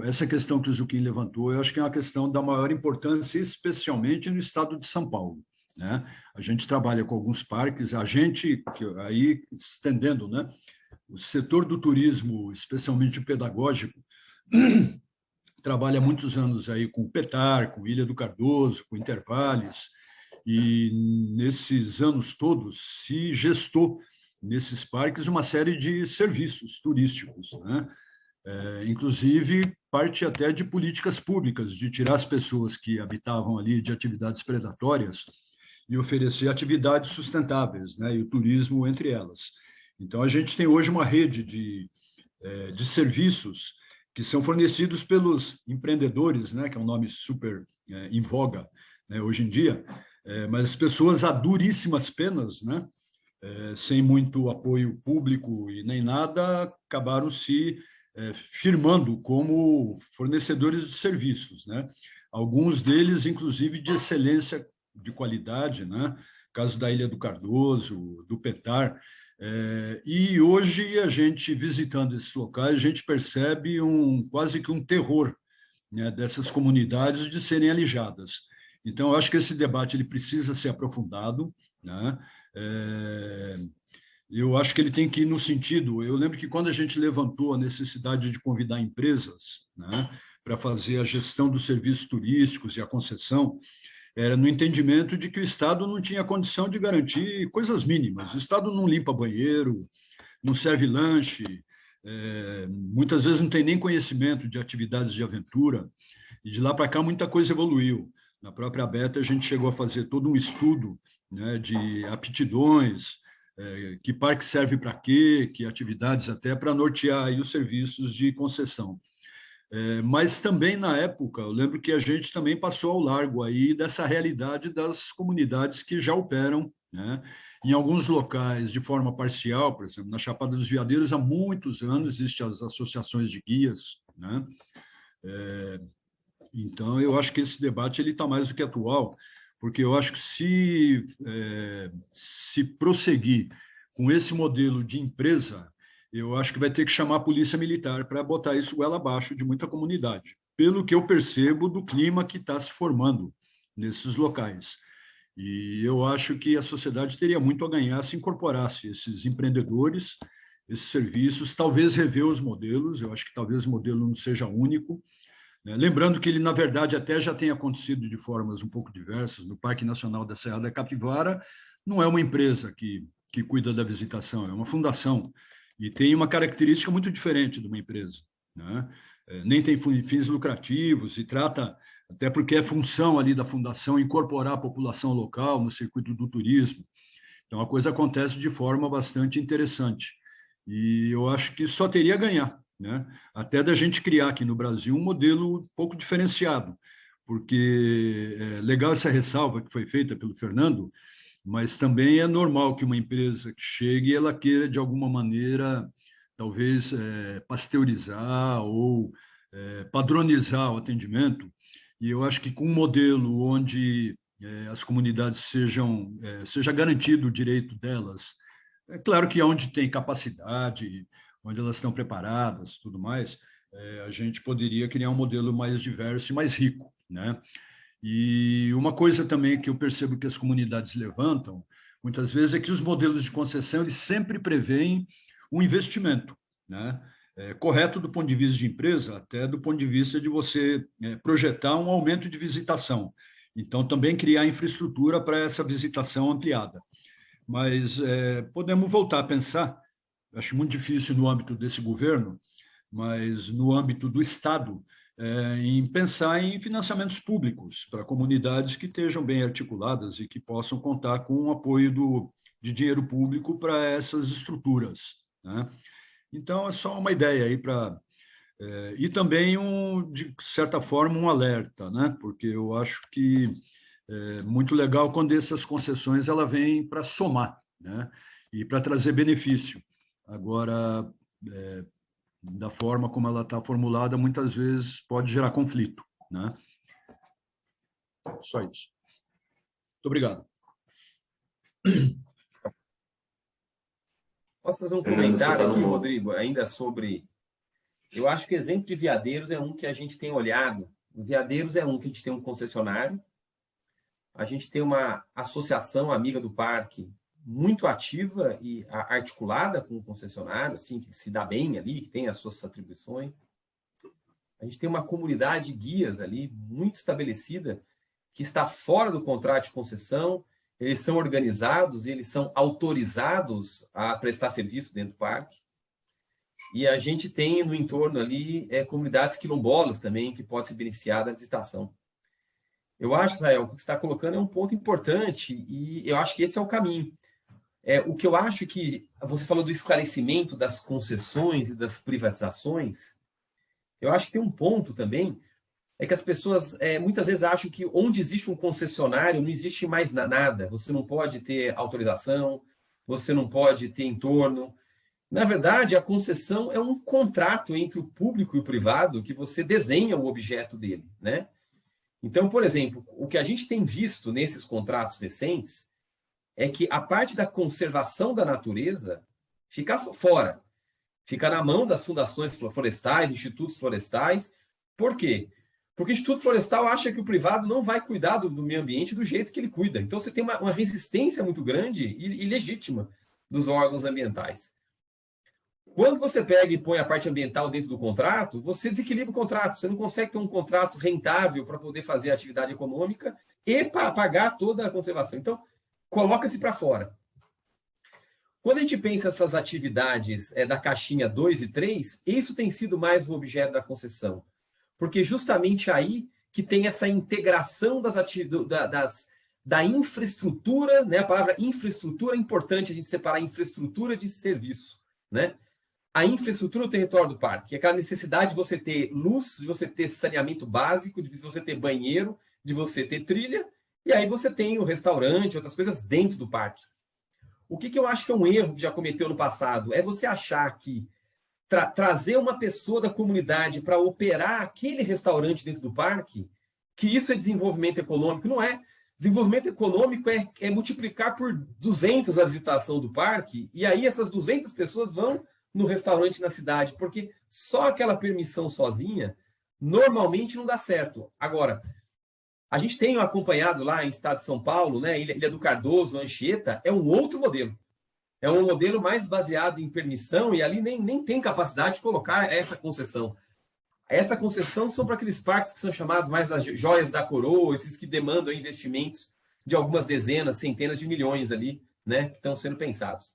essa questão que o Zucchini levantou, eu acho que é uma questão da maior importância, especialmente no estado de São Paulo, né? A gente trabalha com alguns parques, aí estendendo, né, o setor do turismo, especialmente o pedagógico, trabalha há muitos anos aí com o Petar, com Ilha do Cardoso, com Intervales, e nesses anos todos se gestou nesses parques uma série de serviços turísticos, né? Inclusive parte até de políticas públicas, de tirar as pessoas que habitavam ali de atividades predatórias e oferecer atividades sustentáveis, né? E o turismo entre elas. Então, a gente tem hoje uma rede de serviços que são fornecidos pelos empreendedores, né? Que é um nome super em voga, né, hoje em dia, mas as pessoas a duríssimas penas, né? Sem muito apoio público e nem nada, acabaram se firmando como fornecedores de serviços, né? Alguns deles, inclusive, de excelência, de qualidade, né? Caso da Ilha do Cardoso, do Petar. E hoje, a gente, visitando esses locais, a gente percebe quase que um terror, né, dessas comunidades de serem alijadas. Então, eu acho que esse debate ele precisa ser aprofundado, né? Eu acho que ele tem que ir no sentido... Eu lembro que quando a gente levantou a necessidade de convidar empresas, né, para fazer a gestão dos serviços turísticos e a concessão, era no entendimento de que o Estado não tinha condição de garantir coisas mínimas. O Estado não limpa banheiro, não serve lanche, muitas vezes não tem nem conhecimento de atividades de aventura, e de lá para cá muita coisa evoluiu. Na própria Beta, a gente chegou a fazer todo um estudo, né, de aptidões, que parque serve para quê, que atividades até para nortear aí os serviços de concessão. Mas também, na época, eu lembro que a gente também passou ao largo aí dessa realidade das comunidades que já operam, né, em alguns locais de forma parcial, por exemplo, na Chapada dos Veadeiros, há muitos anos existem as associações de guias, né? Então, eu acho que esse debate ele está mais do que atual, porque eu acho que se prosseguir com esse modelo de empresa, eu acho que vai ter que chamar a polícia militar para botar isso goela abaixo de muita comunidade, pelo que eu percebo do clima que está se formando nesses locais. E eu acho que a sociedade teria muito a ganhar se incorporasse esses empreendedores, esses serviços, talvez rever os modelos, eu acho que talvez o modelo não seja único, né? Lembrando que ele, na verdade, até já tem acontecido de formas um pouco diversas. No Parque Nacional da Serra da Capivara, não é uma empresa que cuida da visitação, é uma fundação, e tem uma característica muito diferente de uma empresa, né? Nem tem fins lucrativos e trata, até porque é função ali da fundação incorporar a população local no circuito do turismo. Então, a coisa acontece de forma bastante interessante. E eu acho que só teria a ganhar, né? Até da gente criar aqui no Brasil um modelo um pouco diferenciado, porque é legal essa ressalva que foi feita pelo Fernando, mas também é normal que uma empresa que chegue e ela queira, de alguma maneira, talvez pasteurizar ou padronizar o atendimento. E eu acho que com um modelo onde as comunidades seja garantido o direito delas, é claro que onde tem capacidade, onde elas estão preparadas, tudo mais, a gente poderia criar um modelo mais diverso e mais rico, né? E uma coisa também que eu percebo que as comunidades levantam, muitas vezes, é que os modelos de concessão eles sempre prevêem um investimento, né? Correto do ponto de vista de empresa, até do ponto de vista de você projetar um aumento de visitação. Então, também criar infraestrutura para essa visitação ampliada. Mas podemos voltar a pensar, acho muito difícil no âmbito desse governo, mas no âmbito do Estado, em pensar em financiamentos públicos para comunidades que estejam bem articuladas e que possam contar com o apoio de dinheiro público para essas estruturas, né? Então, é só uma ideia aí para... e também, de certa forma, um alerta, né? Porque eu acho que é muito legal quando essas concessões ela vêm para somar, né? E para trazer benefício. Agora, da forma como ela está formulada, muitas vezes pode gerar conflito, né? Só isso. Muito obrigado. Posso fazer um comentário aqui, Rodrigo, ainda sobre... Eu acho que o exemplo de Veadeiros é um que a gente tem olhado. O Veadeiros é um que a gente tem um concessionário, a gente tem uma associação amiga do parque muito ativa e articulada com o concessionário, assim, que se dá bem ali, que tem as suas atribuições. A gente tem uma comunidade de guias ali muito estabelecida, que está fora do contrato de concessão, eles são organizados, eles são autorizados a prestar serviço dentro do parque. E a gente tem no entorno ali comunidades quilombolas também, que podem se beneficiar da visitação. Eu acho, Israel, o que você está colocando é um ponto importante e eu acho que esse é o caminho. O que eu acho que você falou do esclarecimento das concessões e das privatizações, eu acho que tem um ponto também, é que as pessoas muitas vezes acham que onde existe um concessionário não existe mais nada. Você não pode ter autorização, você não pode ter entorno. Na verdade, a concessão é um contrato entre o público e o privado que você desenha o objeto dele, né? Então, por exemplo, o que a gente tem visto nesses contratos recentes é que a parte da conservação da natureza fica fora, fica na mão das fundações florestais, institutos florestais. Por quê? Porque o Instituto Florestal acha que o privado não vai cuidar do meio ambiente do jeito que ele cuida. Então, você tem uma resistência muito grande e legítima dos órgãos ambientais. Quando você pega e põe a parte ambiental dentro do contrato, você desequilibra o contrato. Você não consegue ter um contrato rentável para poder fazer a atividade econômica e pagar toda a conservação. Então, coloca-se para fora. Quando a gente pensa essas atividades da caixinha 2 e 3, isso tem sido mais o objeto da concessão. Porque justamente aí que tem essa integração da infraestrutura, né? A palavra infraestrutura é importante a gente separar infraestrutura de serviço, né? A infraestrutura do território do parque, é aquela necessidade de você ter luz, de você ter saneamento básico, de você ter banheiro, de você ter trilha, e aí você tem o restaurante, outras coisas dentro do parque. O que eu acho que é um erro que já cometeu no passado é você achar que trazer uma pessoa da comunidade para operar aquele restaurante dentro do parque, que isso é desenvolvimento econômico. Não é. Desenvolvimento econômico é multiplicar por 200 a visitação do parque, e aí essas 200 pessoas vão no restaurante na cidade, porque só aquela permissão sozinha normalmente não dá certo. Agora, a gente tem acompanhado lá em estado de São Paulo, né, Ilha do Cardoso, Anchieta, é um outro modelo. É um modelo mais baseado em permissão e ali nem tem capacidade de colocar essa concessão. Essa concessão são para aqueles parques que são chamados mais as joias da coroa, esses que demandam investimentos de algumas dezenas, centenas de milhões ali, né, que estão sendo pensados.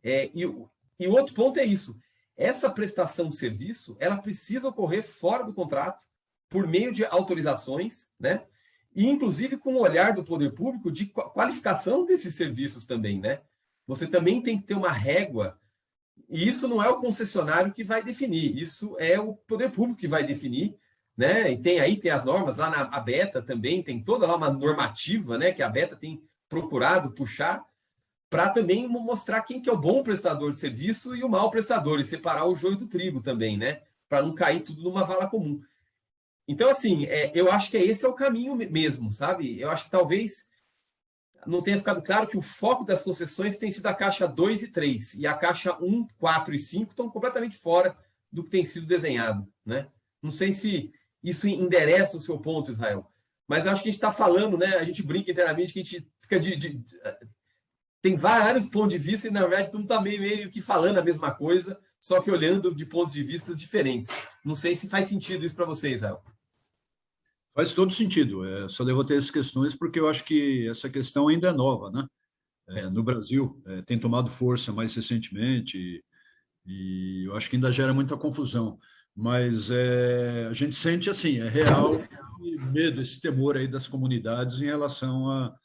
E o outro ponto é isso. Essa prestação de serviço, ela precisa ocorrer fora do contrato, por meio de autorizações, né? E inclusive com o olhar do poder público de qualificação desses serviços também, né? Você também tem que ter uma régua E isso não é o concessionário que vai definir, isso é o poder público que vai definir, né? E tem as normas, lá na Beta também, tem toda lá uma normativa, né, que a Beta tem procurado puxar para também mostrar quem que é o bom prestador de serviço e o mau prestador, e separar o joio do trigo também, né? Para não cair tudo numa vala comum. Então, assim, eu acho que esse é o caminho mesmo, sabe? Eu acho que talvez não tenha ficado claro que o foco das concessões tem sido a caixa 2 e 3, e a caixa 1, 4 e 5 estão completamente fora do que tem sido desenhado, né? Não sei se isso endereça o seu ponto, Israel, mas acho que a gente está falando, né? A gente brinca internamente que a gente fica tem vários pontos de vista e, na verdade, tu não está meio que falando a mesma coisa, só que olhando de pontos de vista diferentes. Não sei se faz sentido isso para você, Israel. Faz todo sentido. Só levantei essas questões porque eu acho que essa questão ainda é nova, né? No Brasil, tem tomado força mais recentemente e eu acho que ainda gera muita confusão. Mas a gente sente, assim, é real esse medo, esse temor aí das comunidades em relação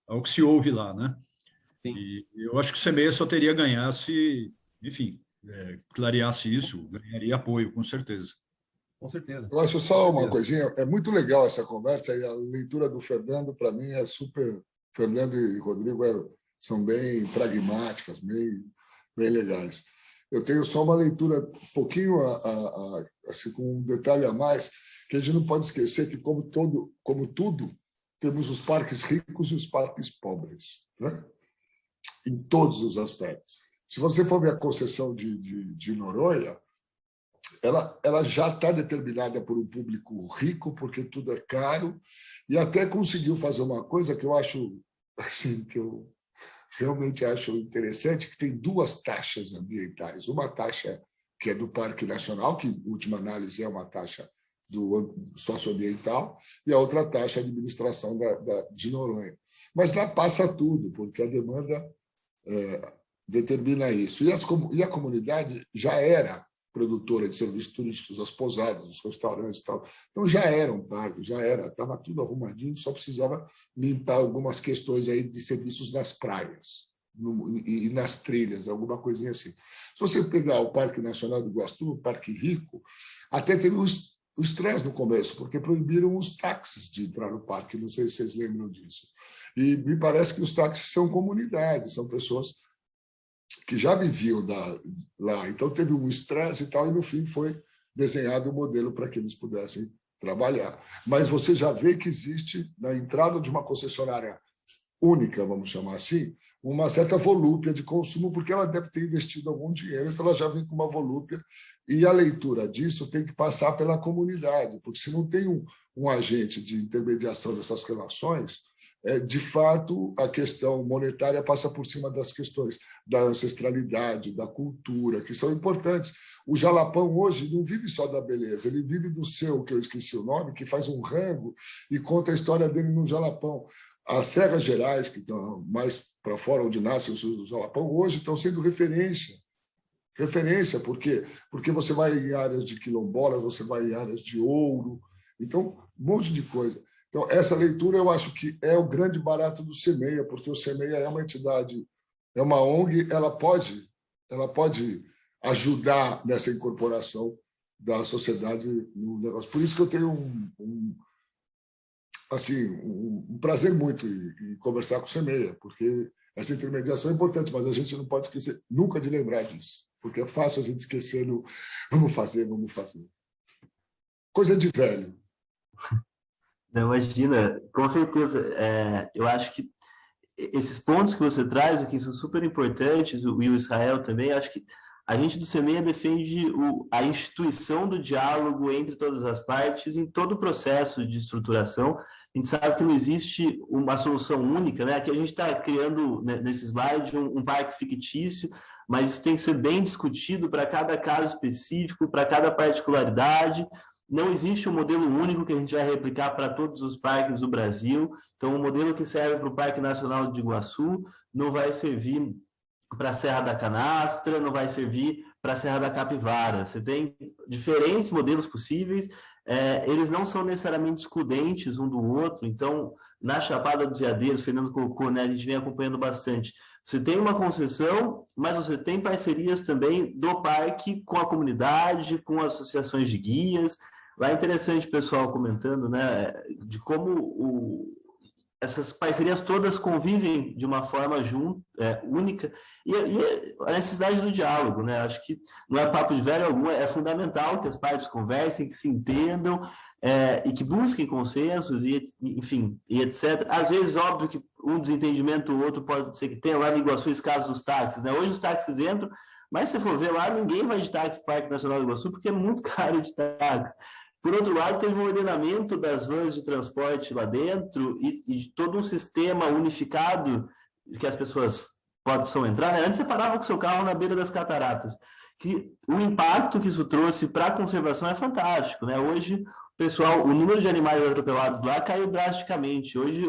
ao que se ouve lá, né? Sim. E eu acho que o CEMEA só teria a ganhar se, enfim, clareasse isso, ganharia apoio, com certeza. Com certeza. Eu acho só uma coisinha, é muito legal essa conversa e a leitura do Fernando, para mim, é super... Fernando e Rodrigo são bem pragmáticas, bem legais. Eu tenho só uma leitura um pouquinho, assim, com um detalhe a mais, que a gente não pode esquecer que, como tudo, temos os parques ricos e os parques pobres, né? Em todos os aspectos. Se você for ver a concessão de Noronha, ela já está determinada por um público rico, porque tudo é caro, e até conseguiu fazer uma coisa que eu acho, assim, que eu realmente acho interessante, que tem duas taxas ambientais. Uma taxa que é do Parque Nacional, que, em última análise, é uma taxa do socioambiental, e a outra taxa de administração de Noronha. Mas lá passa tudo, porque a demanda determina isso. E a comunidade já era produtora de serviços turísticos, as pousadas, os restaurantes e tal. Então, já era um parque, estava tudo arrumadinho, só precisava limpar algumas questões aí de serviços nas praias e nas trilhas, alguma coisinha assim. Se você pegar o Parque Nacional do Iguaçu, o Parque Rico, até teve o estresse no começo, porque proibiram os táxis de entrar no parque, não sei se vocês lembram disso. E me parece que os táxis são comunidades, são pessoas que já viviam lá. Então, teve um estresse e tal, e no fim foi desenhado um modelo para que eles pudessem trabalhar. Mas você já vê que existe, na entrada de uma concessionária única, vamos chamar assim, uma certa volúpia de consumo, porque ela deve ter investido algum dinheiro, então ela já vem com uma volúpia, e a leitura disso tem que passar pela comunidade, porque se não tem um agente de intermediação dessas relações, de fato, a questão monetária passa por cima das questões da ancestralidade, da cultura, que são importantes. O Jalapão hoje não vive só da beleza, ele vive do seu, que eu esqueci o nome, que faz um rango e conta a história dele no Jalapão. As Serras Gerais, que estão mais para fora, onde nascem os do Jalapão, hoje estão sendo referência. Referência, por quê? Porque você vai em áreas de quilombolas, você vai em áreas de ouro, então, um monte de coisa. Então, essa leitura eu acho que é o grande barato do CEMEA, porque o CEMEA é uma entidade, é uma ONG, ela pode ajudar nessa incorporação da sociedade no negócio. Por isso que eu tenho um prazer muito em conversar com o CEMEA, porque essa intermediação é importante, mas a gente não pode esquecer nunca de lembrar disso, porque é fácil a gente esquecer no vamos fazer. Coisa de velho. Não, imagina, com certeza. Eu acho que esses pontos que você traz aqui são super importantes, o Israel também. Acho que a gente do CEMEA defende a instituição do diálogo entre todas as partes em todo o processo de estruturação. A gente sabe que não existe uma solução única, né? Aqui a gente está criando, nesse slide, um parque fictício, mas isso tem que ser bem discutido para cada caso específico, para cada particularidade. Não existe um modelo único que a gente vai replicar para todos os parques do Brasil. Então, o modelo que serve para o Parque Nacional de Iguaçu não vai servir para a Serra da Canastra, não vai servir para a Serra da Capivara. Você tem diferentes modelos possíveis, eles não são necessariamente excludentes um do outro. Então, na Chapada dos Veadeiros, Fernando colocou, né, a gente vem acompanhando bastante. Você tem uma concessão, mas você tem parcerias também do parque com a comunidade, com associações de guias. Lá é interessante o pessoal comentando, né, de como essas parcerias todas convivem de uma forma única, e a necessidade do diálogo, né? Acho que não é papo de velho algum, é fundamental que as partes conversem, que se entendam, e que busquem consensos, enfim, e etc. Às vezes, óbvio que um desentendimento ou outro pode ser que tenha lá em Iguaçu esse caso dos táxis, né? Hoje os táxis entram, mas se for ver lá, ninguém vai de táxi para o Parque Nacional do Iguaçu, porque é muito caro de táxi. Por outro lado, teve um ordenamento das vans de transporte lá dentro e de todo um sistema unificado que as pessoas possam entrar, né? Antes você parava com o seu carro na beira das cataratas. Que o impacto que isso trouxe para a conservação é fantástico, né? Hoje, pessoal, o número de animais atropelados lá caiu drasticamente. Hoje,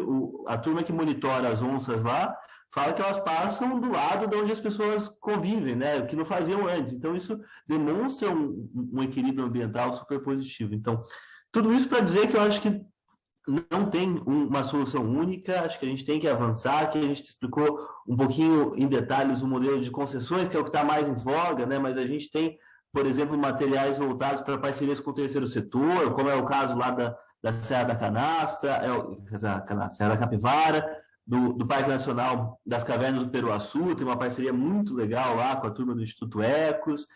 a turma que monitora as onças lá fala que elas passam do lado de onde as pessoas convivem, né? O que não faziam antes. Então, isso demonstra um equilíbrio ambiental super positivo. Então, tudo isso para dizer que eu acho que não tem uma solução única, acho que a gente tem que avançar, que a gente explicou um pouquinho em detalhes o modelo de concessões, que é o que está mais em voga, né? Mas a gente tem, por exemplo, materiais voltados para parcerias com o terceiro setor, como é o caso lá da Serra da Canastra, Serra da Capivara, do Parque Nacional das Cavernas do Peruaçu, tem uma parceria muito legal lá com a turma do Instituto Ecos.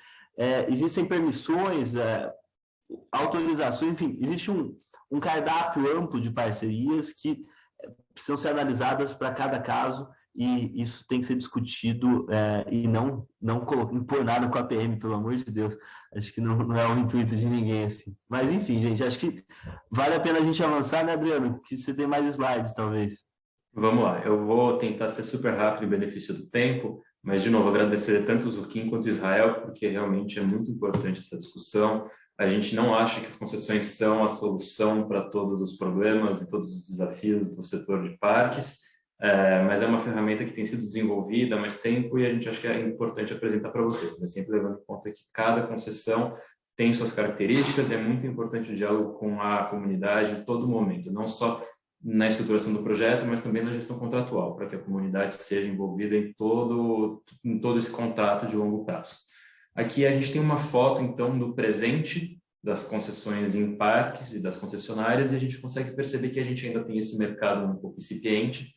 Existem permissões, autorizações, enfim, existe um cardápio amplo de parcerias que precisam ser analisadas para cada caso, e isso tem que ser discutido e não impor nada com a PM, pelo amor de Deus. Acho que não é o intuito de ninguém assim. Mas, enfim, gente, acho que vale a pena a gente avançar, né, Adriano? Que você tem mais slides, talvez. Vamos lá, eu vou tentar ser super rápido em benefício do tempo, mas, de novo, agradecer tanto o Zuquim quanto o Israel, porque realmente é muito importante essa discussão. A gente não acha que as concessões são a solução para todos os problemas e todos os desafios do setor de parques, mas é uma ferramenta que tem sido desenvolvida há mais tempo e a gente acha que é importante apresentar para vocês, né? Sempre levando em conta que cada concessão tem suas características e é muito importante o diálogo com a comunidade em todo momento, não só na estruturação do projeto, mas também na gestão contratual, para que a comunidade seja envolvida em todo esse contrato de longo prazo. Aqui a gente tem uma foto, então, do presente das concessões em parques e das concessionárias, e a gente consegue perceber que a gente ainda tem esse mercado um pouco incipiente,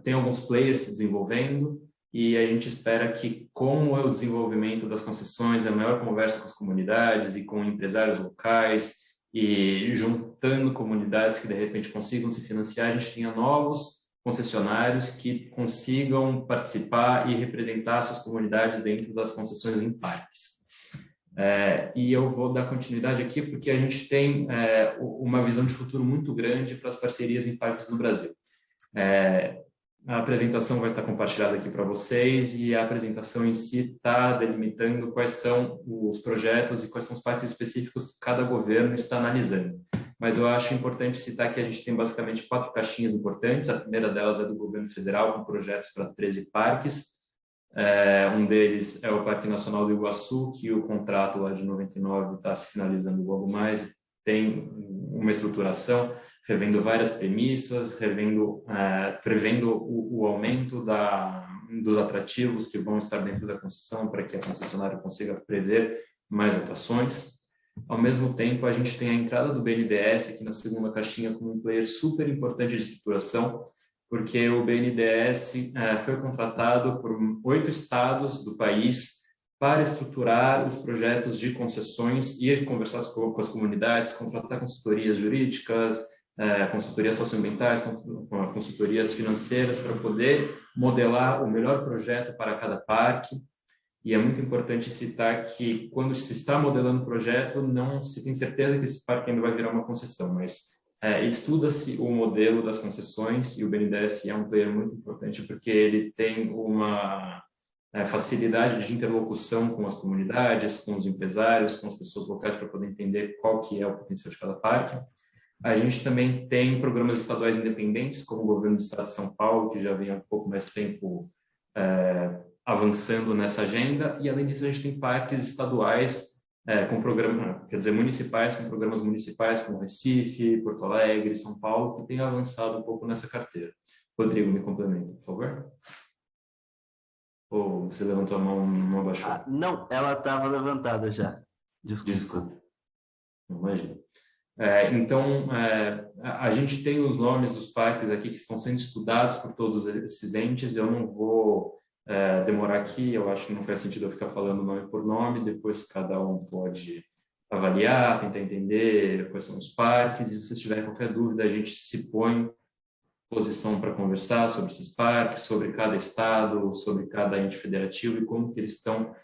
tem alguns players se desenvolvendo, e a gente espera que, com o desenvolvimento das concessões, a maior conversa com as comunidades e com empresários locais, e juntando comunidades que de repente consigam se financiar, a gente tenha novos concessionários que consigam participar e representar suas comunidades dentro das concessões em parques. E eu vou dar continuidade aqui porque a gente tem uma visão de futuro muito grande para as parcerias em parques no Brasil. A apresentação vai estar compartilhada aqui para vocês e a apresentação em si está delimitando quais são os projetos e quais são os parques específicos que cada governo está analisando. Mas eu acho importante citar que a gente tem basicamente 4 caixinhas importantes. A primeira delas é do governo federal, com projetos para 13 parques. Um deles é o Parque Nacional do Iguaçu, que o contrato lá de 99 está se finalizando logo mais. Tem uma estruturação, revendo várias premissas, prevendo o aumento dos atrativos que vão estar dentro da concessão para que a concessionária consiga prever mais atrações. Ao mesmo tempo, a gente tem a entrada do BNDES aqui na segunda caixinha como um player super importante de estruturação, porque o BNDES foi contratado por 8 estados do país para estruturar os projetos de concessões, ir conversar com as comunidades, contratar consultorias jurídicas, consultorias socioambientais, consultorias financeiras, para poder modelar o melhor projeto para cada parque. E é muito importante citar que, quando se está modelando o projeto, não se tem certeza que esse parque ainda vai virar uma concessão, mas estuda-se o modelo das concessões, e o BNDES é um player muito importante porque ele tem uma facilidade de interlocução com as comunidades, com os empresários, com as pessoas locais, para poder entender qual que é o potencial de cada parque. A gente também tem programas estaduais independentes, como o governo do estado de São Paulo, que já vem há um pouco mais tempo avançando nessa agenda, e além disso a gente tem parques estaduais com programa, municipais, com programas municipais como Recife, Porto Alegre, São Paulo, que têm avançado um pouco nessa carteira. Rodrigo, me complementa, por favor. Ou você levantou a mão e não abaixou? Não, ela estava levantada já. Desculpa. Imagina. Então, a gente tem os nomes dos parques aqui que estão sendo estudados por todos esses entes. Eu não vou demorar aqui, eu acho que não faz sentido eu ficar falando nome por nome, depois cada um pode avaliar, tentar entender quais são os parques, e se vocês tiverem qualquer dúvida, a gente se põe à disposição para conversar sobre esses parques, sobre cada estado, sobre cada ente federativo e como que eles estão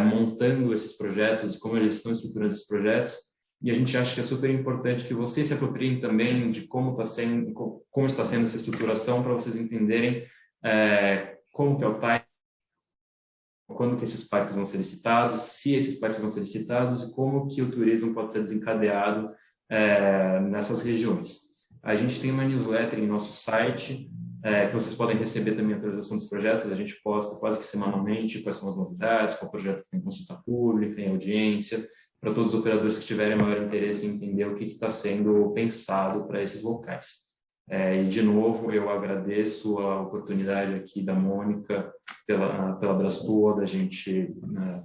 montando esses projetos, como eles estão estruturando esses projetos. E a gente acha que é super importante que vocês se apropriem também de como está sendo essa estruturação, para vocês entenderem como que é o time, quando que esses parques vão ser licitados, se esses parques vão ser licitados e como que o turismo pode ser desencadeado nessas regiões. A gente tem uma newsletter em nosso site, que vocês podem receber também a atualização dos projetos. A gente posta quase que semanalmente quais são as novidades, qual projeto tem consulta pública, em audiência, para todos os operadores que tiverem maior interesse em entender o que está sendo pensado para esses locais. E, de novo, eu agradeço a oportunidade aqui da Mônica, pela Brastoa, da gente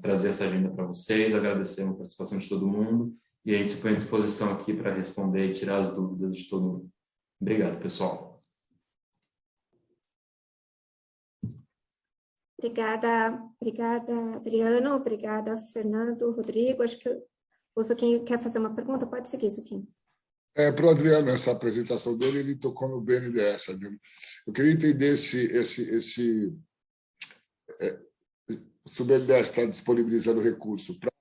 trazer essa agenda para vocês, agradecemos a participação de todo mundo, e a gente se põe à disposição aqui para responder e tirar as dúvidas de todo mundo. Obrigado, pessoal. Obrigada, Adriano, obrigada, Fernando, Rodrigo. Acho que o Zuquinho quer fazer uma pergunta, pode seguir, Zuquinho. Para o Adriano, essa apresentação dele, ele tocou no BNDES. Eu queria entender se o BNDES está disponibilizando recurso para a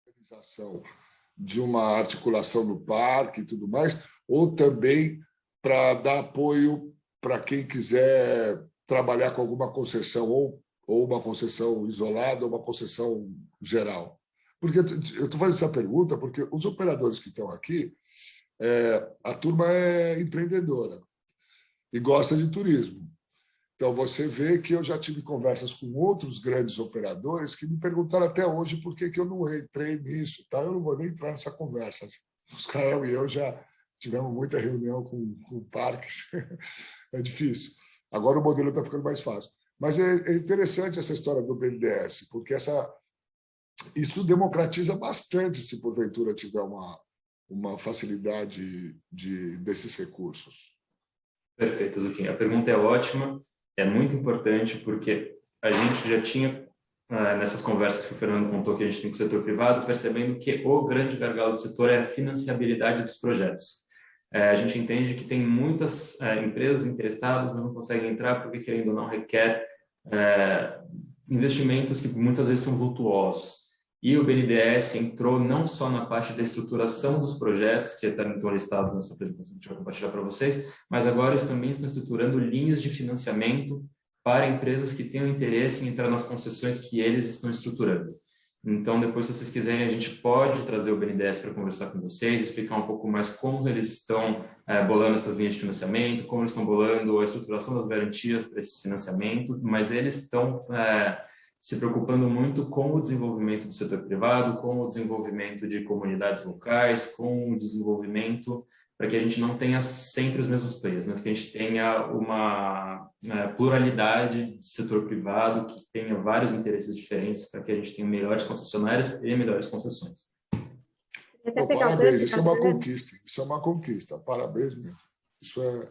realização de uma articulação no parque e tudo mais, ou também para dar apoio para quem quiser trabalhar com alguma concessão, ou uma concessão isolada, ou uma concessão geral. Porque eu estou fazendo essa pergunta porque os operadores que estão aqui, a turma é empreendedora e gosta de turismo. Então, você vê que eu já tive conversas com outros grandes operadores que me perguntaram até hoje por que eu não entrei nisso. Tá? Eu não vou nem entrar nessa conversa. Os Caio e eu já tivemos muita reunião com parques. É difícil. Agora o modelo está ficando mais fácil. Mas é interessante essa história do BNDES, porque isso democratiza bastante se, porventura, tiver uma facilidade desses recursos. Perfeito, Zuquinha. A pergunta é ótima, é muito importante, porque a gente já tinha, nessas conversas que o Fernando contou que a gente tem com o setor privado, percebendo que o grande gargalo do setor é a financiabilidade dos projetos. A gente entende que tem muitas empresas interessadas, mas não conseguem entrar porque, querendo ou não, requer investimentos que muitas vezes são vultuosos. E o BNDES entrou não só na parte da estruturação dos projetos, que estão listados nessa apresentação que a gente vai compartilhar para vocês, mas agora eles também estão estruturando linhas de financiamento para empresas que tenham interesse em entrar nas concessões que eles estão estruturando. Então, depois, se vocês quiserem, a gente pode trazer o BNDES para conversar com vocês, explicar um pouco mais como eles estão bolando essas linhas de financiamento, como eles estão bolando a estruturação das garantias para esse financiamento, mas eles estão se preocupando muito com o desenvolvimento do setor privado, com o desenvolvimento de comunidades locais, com o desenvolvimento para que a gente não tenha sempre os mesmos players, mas que a gente tenha uma pluralidade do setor privado, que tenha vários interesses diferentes, para que a gente tenha melhores concessionárias e melhores concessões. Parabéns, isso é uma conquista. Isso é uma conquista. Parabéns mesmo. Isso é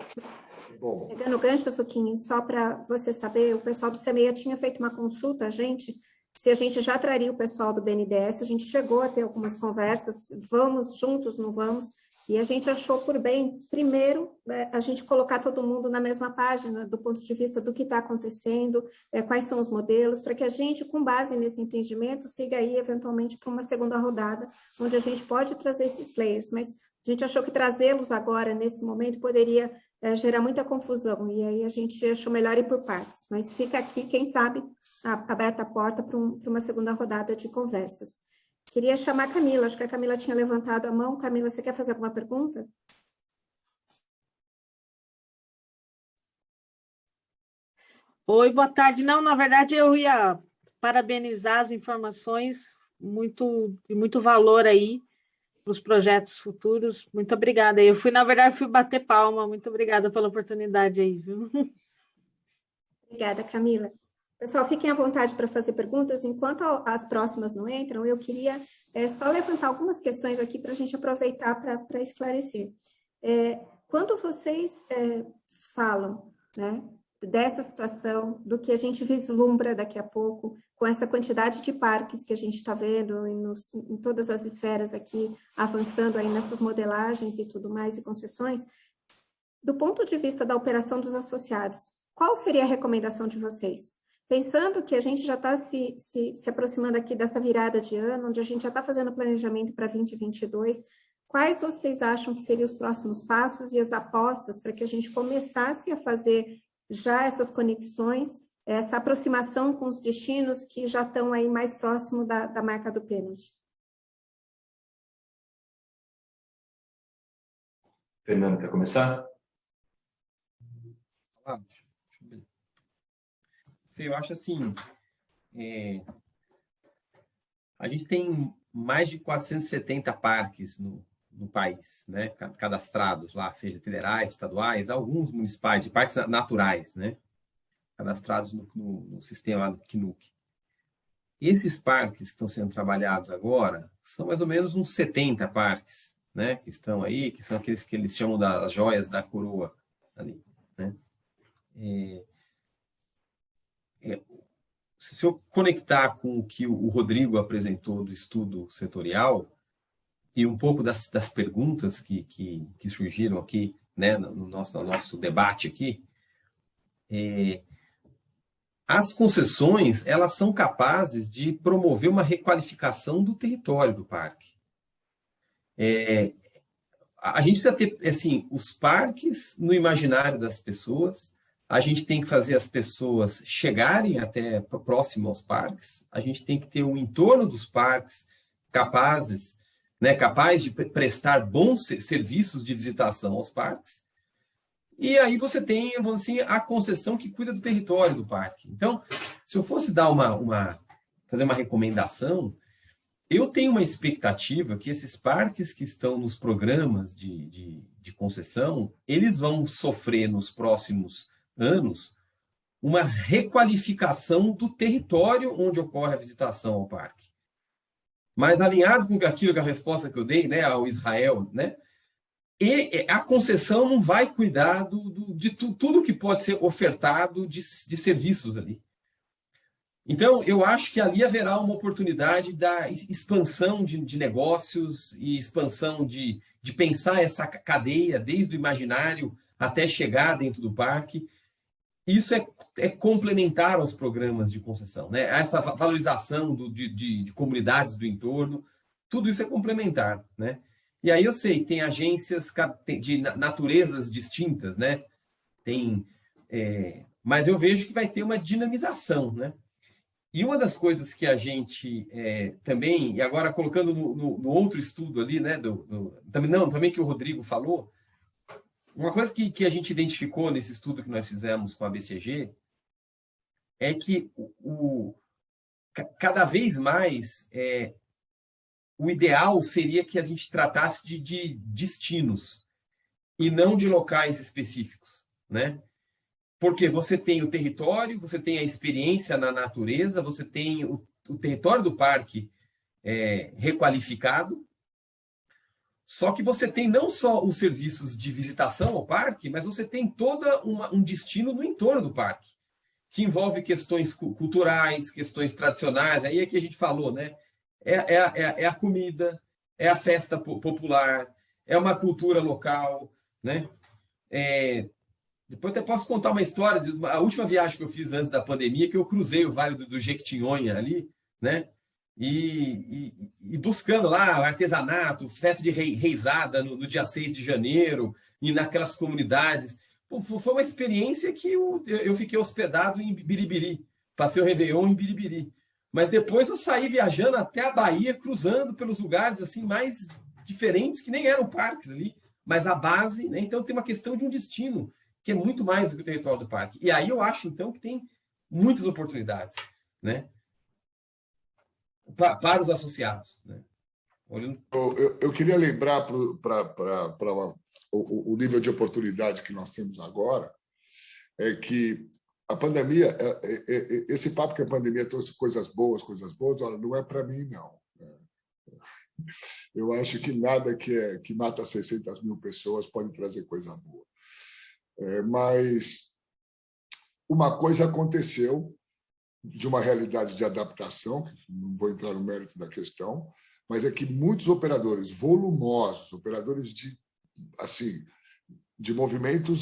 bom. Pegando o gancho, Zuquinho, só para você saber, o pessoal do CEMEIA tinha feito uma consulta, se a gente já traria o pessoal do BNDES, a gente chegou a ter algumas conversas, vamos juntos, não vamos, e a gente achou por bem, primeiro, a gente colocar todo mundo na mesma página, do ponto de vista do que está acontecendo, quais são os modelos, para que a gente, com base nesse entendimento, siga aí, eventualmente, para uma segunda rodada, onde a gente pode trazer esses players, mas a gente achou que trazê-los agora, nesse momento, poderia gerar muita confusão, e aí a gente achou melhor ir por partes. Mas fica aqui, quem sabe, aberta a porta para uma segunda rodada de conversas. Queria chamar a Camila, acho que a Camila tinha levantado a mão. Camila, você quer fazer alguma pergunta? Oi, boa tarde. Não, na verdade, eu ia parabenizar as informações, de muito valor aí para os projetos futuros. Muito obrigada. Eu na verdade, fui bater palma. Muito obrigada pela oportunidade aí, viu? Obrigada, Camila. Pessoal, fiquem à vontade para fazer perguntas. Enquanto as próximas não entram, eu queria só levantar algumas questões aqui para a gente aproveitar para esclarecer. Quando vocês falam, né, dessa situação, do que a gente vislumbra daqui a pouco, com essa quantidade de parques que a gente está vendo em todas as esferas aqui, avançando aí nessas modelagens e tudo mais, e concessões, do ponto de vista da operação dos associados, qual seria a recomendação de vocês? Pensando que a gente já está se aproximando aqui dessa virada de ano, onde a gente já está fazendo planejamento para 2022, quais vocês acham que seriam os próximos passos e as apostas para que a gente começasse a fazer já essas conexões, essa aproximação com os destinos que já estão aí mais próximo da marca do pênalti? Fernando, quer começar? Eu acho assim, a gente tem mais de 470 parques no país, né, cadastrados lá, seja federais, estaduais, alguns municipais, de parques naturais, né, cadastrados no sistema do CNUC. Esses parques que estão sendo trabalhados agora são mais ou menos uns 70 parques, né, que estão aí, que são aqueles que eles chamam das joias da coroa ali, né. Se eu conectar com o que o Rodrigo apresentou do estudo setorial e um pouco das perguntas que surgiram aqui, né, no nosso debate aqui, as concessões, elas são capazes de promover uma requalificação do território do parque. A gente precisa ter, assim, os parques no imaginário das pessoas. A gente tem que fazer as pessoas chegarem até próximo aos parques, a gente tem que ter um entorno dos parques capaz de prestar bons serviços de visitação aos parques, e aí você tem, vamos dizer assim, a concessão que cuida do território do parque. Então, se eu fosse dar fazer uma recomendação, eu tenho uma expectativa que esses parques que estão nos programas de concessão, eles vão sofrer nos próximos anos uma requalificação do território onde ocorre a visitação ao parque. Mas alinhado com aquilo, que a resposta que eu dei, né, ao Israel, né, e a concessão não vai cuidar de tudo que pode ser ofertado de serviços ali. Então, eu acho que ali haverá uma oportunidade da expansão de negócios e expansão de pensar essa cadeia desde o imaginário até chegar dentro do parque. Isso é complementar aos programas de concessão, né? Essa valorização de comunidades do entorno, tudo isso é complementar, né? E aí eu sei, tem agências de naturezas distintas, né? Mas eu vejo que vai ter uma dinamização, né? E uma das coisas que a gente também, e agora colocando no outro estudo ali, né? Também que o Rodrigo falou, uma coisa que a gente identificou nesse estudo que nós fizemos com a BCG é que cada vez mais o ideal seria que a gente tratasse de destinos e não de locais específicos, né? Porque você tem o território, você tem a experiência na natureza, você tem o território do parque requalificado. Só que você tem não só os serviços de visitação ao parque, mas você tem todo um destino no entorno do parque, que envolve questões culturais, questões tradicionais. Aí é que a gente falou, né? É a comida, é a festa popular, é uma cultura local, né? Depois até posso contar uma história a última viagem que eu fiz antes da pandemia, que eu cruzei o Vale do Jequitinhonha ali, né? E buscando lá artesanato, festa de reisada no dia 6 de janeiro, e naquelas comunidades. Pô, foi uma experiência que eu fiquei hospedado em Biribiri, passei o Réveillon em Biribiri. Mas depois eu saí viajando até a Bahia, cruzando pelos lugares assim mais diferentes, que nem eram parques ali, mas a base, né? Então tem uma questão de um destino, que é muito mais do que o território do parque. E aí eu acho, então, que tem muitas oportunidades, né? Para os associados, né? Eu queria lembrar para o nível de oportunidade que nós temos agora, é que a pandemia, esse papo que a pandemia trouxe coisas boas, olha, não é para mim, não. Eu acho que nada que mata 600 mil pessoas pode trazer coisa boa. Mas uma coisa aconteceu de uma realidade de adaptação, que não vou entrar no mérito da questão, mas é que muitos operadores volumosos, operadores de movimento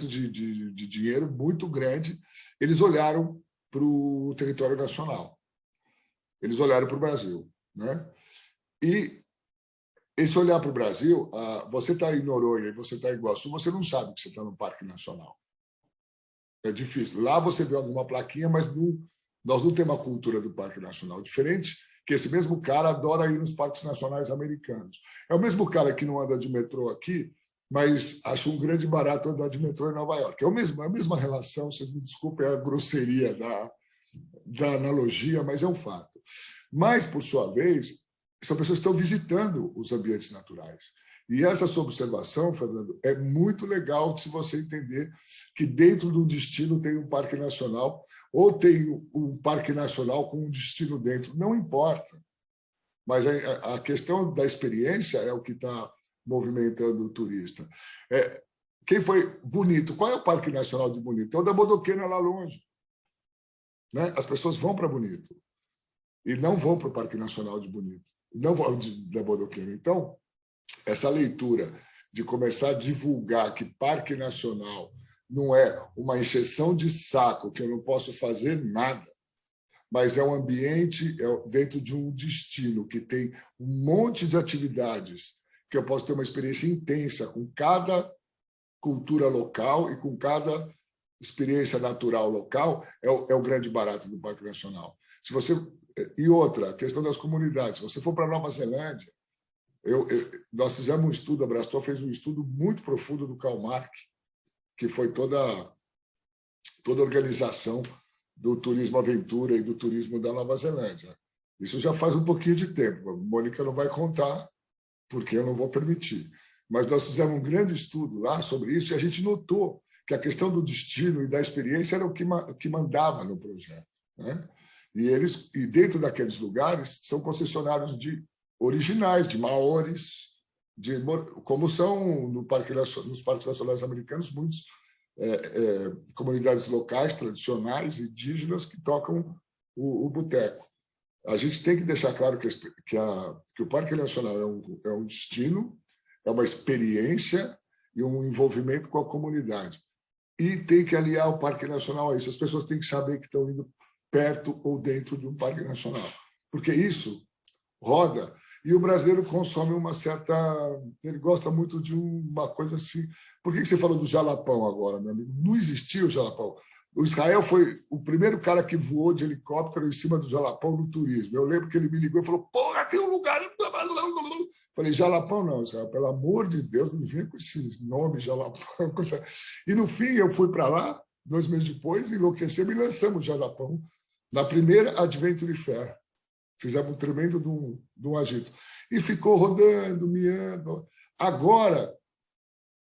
de dinheiro muito grande, eles olharam para o território nacional. Eles olharam para o Brasil, né? E esse olhar para o Brasil, você está em Noronha e você está em Iguaçu, você não sabe que você está no Parque Nacional. É difícil. Lá você vê alguma plaquinha, mas nós não temos uma cultura do Parque Nacional. Diferente que esse mesmo cara adora ir nos parques nacionais americanos. É o mesmo cara que não anda de metrô aqui, mas acha um grande barato andar de metrô em Nova York. É a mesma relação, vocês me desculpem a grosseria da analogia, mas é um fato. Mas, por sua vez, são pessoas que estão visitando os ambientes naturais. E essa sua observação, Fernando, é muito legal se você entender que dentro do destino tem um parque nacional ou tem um parque nacional com um destino dentro. Não importa. Mas a questão da experiência é o que está movimentando o turista. Quem foi Bonito? Qual é o Parque Nacional de Bonito? É o da Bodoquena, lá longe. Né? As pessoas vão para Bonito e não vão para o Parque Nacional de Bonito. Não vão da Bodoquena. Então, essa leitura de começar a divulgar que Parque Nacional não é uma encheção de saco, que eu não posso fazer nada, mas é um ambiente dentro de um destino que tem um monte de atividades, que eu posso ter uma experiência intensa com cada cultura local e com cada experiência natural local, é o grande barato do Parque Nacional. E outra, a questão das comunidades. Se você for para Nova Zelândia, nós fizemos um estudo, a Brastor fez um estudo muito profundo do Karl Marx, que foi toda a organização do turismo aventura e do turismo da Nova Zelândia. Isso já faz um pouquinho de tempo. A Mônica não vai contar, porque eu não vou permitir. Mas nós fizemos um grande estudo lá sobre isso e a gente notou que a questão do destino e da experiência era o que mandava no projeto, né? E dentro daqueles lugares são concessionários originais, de maores, como são nos parques nacionais americanos, muitos comunidades locais, tradicionais, indígenas, que tocam o boteco. A gente tem que deixar claro que o Parque Nacional é um destino, é uma experiência e um envolvimento com a comunidade. E tem que aliar o Parque Nacional a isso. As pessoas têm que saber que estão indo perto ou dentro de um Parque Nacional, porque isso roda. E o brasileiro consome uma certa... Ele gosta muito de uma coisa assim... Por que você falou do jalapão agora, meu amigo? Não existia o jalapão. O Israel foi o primeiro cara que voou de helicóptero em cima do jalapão no turismo. Eu lembro que ele me ligou e falou, porra, tem um lugar... Falei, jalapão não, Israel, pelo amor de Deus, não me venha com esse nome, jalapão. E, no fim, eu fui para lá, 2 meses depois, enlouquecemos e lançamos o jalapão na primeira Adventure Fair. Fizemos um tremendo de um agito. E ficou rodando, miando. Agora,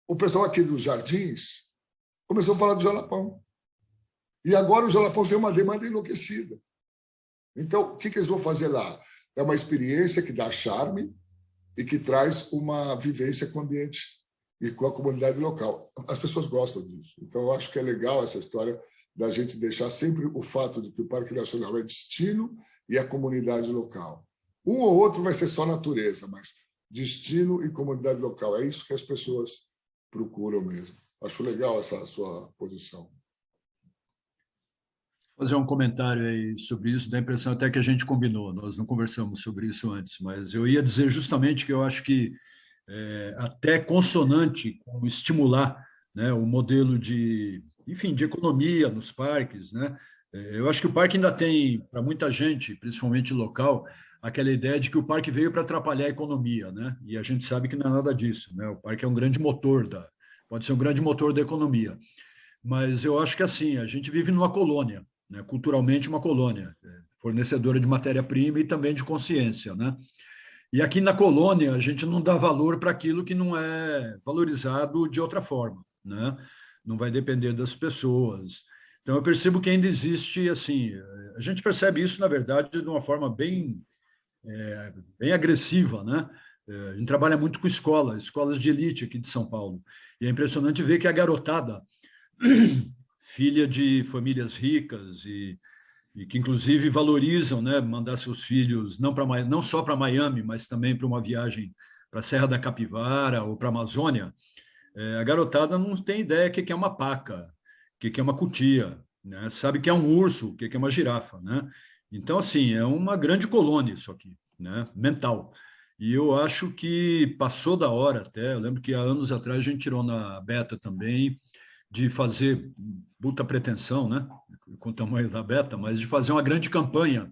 o pessoal aqui dos Jardins começou a falar do jalapão. E agora o jalapão tem uma demanda enlouquecida. Então, o que eles vão fazer lá? É uma experiência que dá charme e que traz uma vivência com o ambiente e com a comunidade local. As pessoas gostam disso. Então, eu acho que é legal essa história da gente deixar sempre o fato de que o Parque Nacional é destino e a comunidade local. Um ou outro vai ser só natureza, mas destino e comunidade local. É isso que as pessoas procuram mesmo. Acho legal essa sua posição. Vou fazer um comentário aí sobre isso, dá a impressão até que a gente combinou, nós não conversamos sobre isso antes, mas eu ia dizer justamente que eu acho que até consonante com estimular, né, o modelo de economia nos parques, né? Eu acho que o parque ainda tem, para muita gente, principalmente local, aquela ideia de que o parque veio para atrapalhar a economia, né? E a gente sabe que não é nada disso, né? O parque é um grande motor pode ser um grande motor da economia. Mas eu acho que assim, a gente vive numa colônia, né? Culturalmente uma colônia, fornecedora de matéria-prima e também de consciência, né? E aqui na colônia a gente não dá valor para aquilo que não é valorizado de outra forma, né? Não vai depender das pessoas. Então, Então, eu percebo que ainda existe, assim, a gente percebe isso, na verdade, de uma forma bem agressiva, né? A gente trabalha muito com escolas de elite aqui de São Paulo, e é impressionante ver que a garotada, filha de famílias ricas e que, inclusive, valorizam, né, mandar seus filhos não só para Miami, mas também para uma viagem para a Serra da Capivara ou para a Amazônia, a garotada não tem ideia do que é uma paca, o que é uma cutia, né? Sabe que é um urso, o que é uma girafa, né? Então, assim, é uma grande colônia isso aqui, né? Mental. E eu acho que passou da hora até, eu lembro que há anos atrás a gente tirou na Beta também, de fazer, puta pretensão, né? Com o tamanho da Beta, mas de fazer uma grande campanha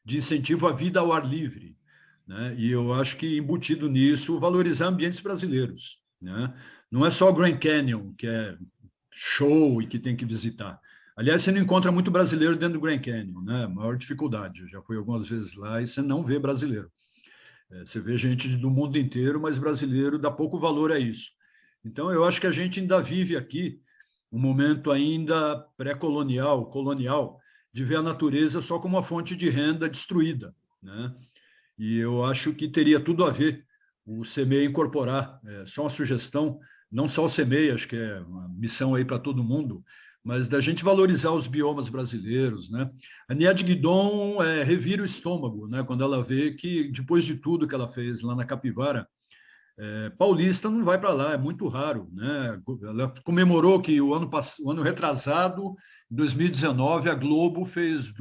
de incentivo à vida ao ar livre, né? E eu acho que embutido nisso, valorizar ambientes brasileiros, né? Não é só o Grand Canyon, que é show e que tem que visitar. Aliás, você não encontra muito brasileiro dentro do Grand Canyon, né? Maior dificuldade. Eu já fui algumas vezes lá e você não vê brasileiro. Você vê gente do mundo inteiro, mas brasileiro dá pouco valor a isso. Então, eu acho que a gente ainda vive aqui um momento ainda pré-colonial, colonial, de ver a natureza só como uma fonte de renda destruída, né? E eu acho que teria tudo a ver o CEMEI incorporar, só uma sugestão, não só o CEMEI, acho que é uma missão aí para todo mundo, mas da gente valorizar os biomas brasileiros, né? A Nied Guidon revira o estômago, né? Quando ela vê que, depois de tudo que ela fez lá na Capivara, paulista não vai para lá, é muito raro, né? Ela comemorou que o ano retrasado, em 2019, a Globo fez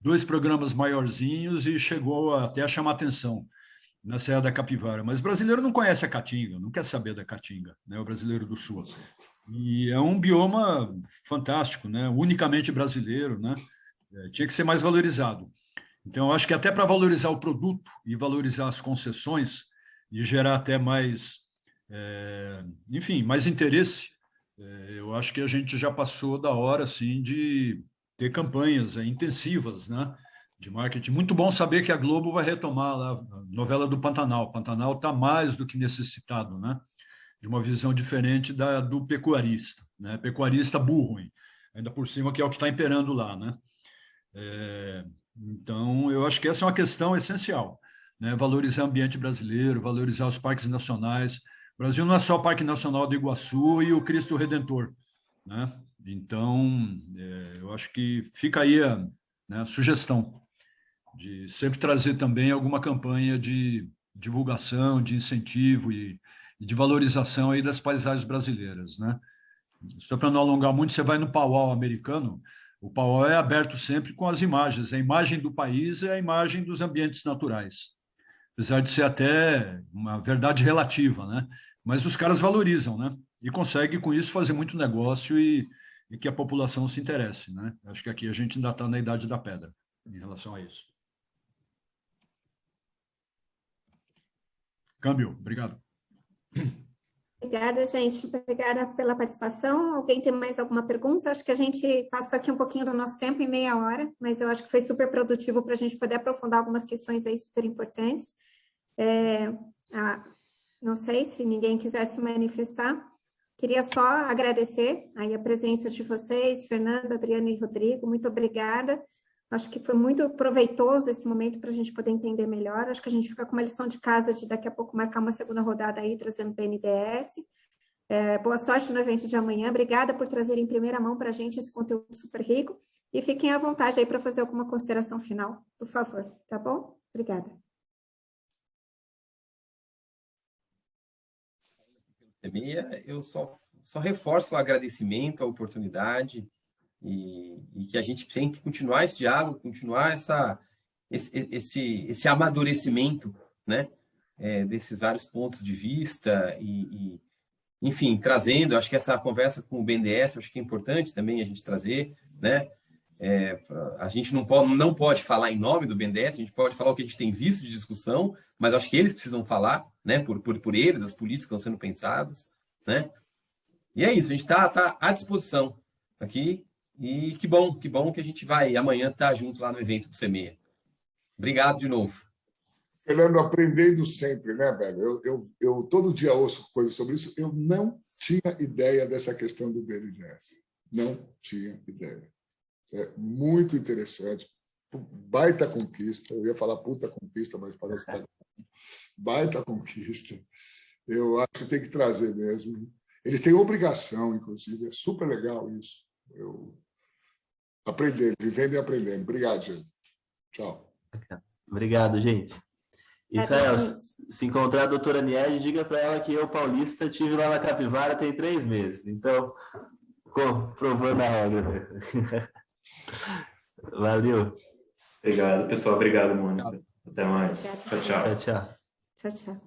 dois programas maiorzinhos e chegou até a chamar atenção na Serra da Capivara. Mas o brasileiro não conhece a Caatinga, não quer saber da Caatinga, né? O brasileiro do Sul. E é um bioma fantástico, né? Unicamente brasileiro, né? Tinha que ser mais valorizado. Então, eu acho que até para valorizar o produto e valorizar as concessões e gerar até mais, enfim, mais interesse, eu acho que a gente já passou da hora, assim, de ter campanhas intensivas, né, de marketing. Muito bom saber que a Globo vai retomar lá a novela do Pantanal. O Pantanal está mais do que necessitado, né, de uma visão diferente do pecuarista, né, pecuarista burro, hein? Ainda por cima, que é o que está imperando lá, né? Então, eu acho que essa é uma questão essencial, né? Valorizar o ambiente brasileiro, valorizar os parques nacionais. O Brasil não é só o Parque Nacional do Iguaçu e o Cristo Redentor, né? Então, eu acho que fica aí a sugestão de sempre trazer também alguma campanha de divulgação, de incentivo e de valorização aí das paisagens brasileiras, né? Só para não alongar muito, você vai no Powwow americano, o Powwow é aberto sempre com as imagens. A imagem do país é a imagem dos ambientes naturais, apesar de ser até uma verdade relativa, né? Mas os caras valorizam, né? E conseguem, com isso, fazer muito negócio e que a população se interesse, né? Acho que aqui a gente ainda está na idade da pedra em relação a isso. Câmbio, obrigado. Obrigada, gente. Obrigada pela participação. Alguém tem mais alguma pergunta? Acho que a gente passa aqui um pouquinho do nosso tempo, em meia hora, mas eu acho que foi super produtivo para a gente poder aprofundar algumas questões aí super importantes. Não sei se ninguém quiser se manifestar. Queria só agradecer aí a presença de vocês, Fernanda, Adriana e Rodrigo. Muito obrigada. Acho que foi muito proveitoso esse momento para a gente poder entender melhor. Acho que a gente fica com uma lição de casa de daqui a pouco marcar uma segunda rodada aí, trazendo BNDES. Boa sorte no evento de amanhã. Obrigada por trazer em primeira mão para a gente esse conteúdo super rico. E fiquem à vontade aí para fazer alguma consideração final, por favor. Tá bom? Obrigada. Eu só reforço o agradecimento, a oportunidade, e que a gente tem que continuar esse diálogo, continuar esse amadurecimento, né, desses vários pontos de vista enfim, trazendo, acho que essa conversa com o BNDES, acho que é importante também a gente trazer, né, a gente não pode falar em nome do BNDES, a gente pode falar o que a gente tem visto de discussão, mas acho que eles precisam falar, né, por eles, as políticas estão sendo pensadas, né, e é isso, a gente está à disposição aqui. E que bom que a gente vai amanhã estar junto lá no evento do CEMEA. Obrigado de novo. Fernando, aprendendo sempre, né, velho? Eu todo dia ouço coisas sobre isso. Eu não tinha ideia dessa questão do BNDES. Não tinha ideia. É muito interessante. Baita conquista. Eu ia falar puta conquista, mas parece que está... Baita conquista. Eu acho que tem que trazer mesmo. Eles têm obrigação, inclusive. É super legal isso. Vivendo e aprendendo. Obrigado, gente. Tchau. Obrigado, gente. Israel, se encontrar a doutora Niede, diga para ela que eu, paulista, estive lá na Capivara tem 3 meses. Então, provando a regra. Valeu. Obrigado, pessoal. Obrigado, Mônica. Até mais. Obrigada, tchau, tchau. Tchau, tchau. Tchau, tchau.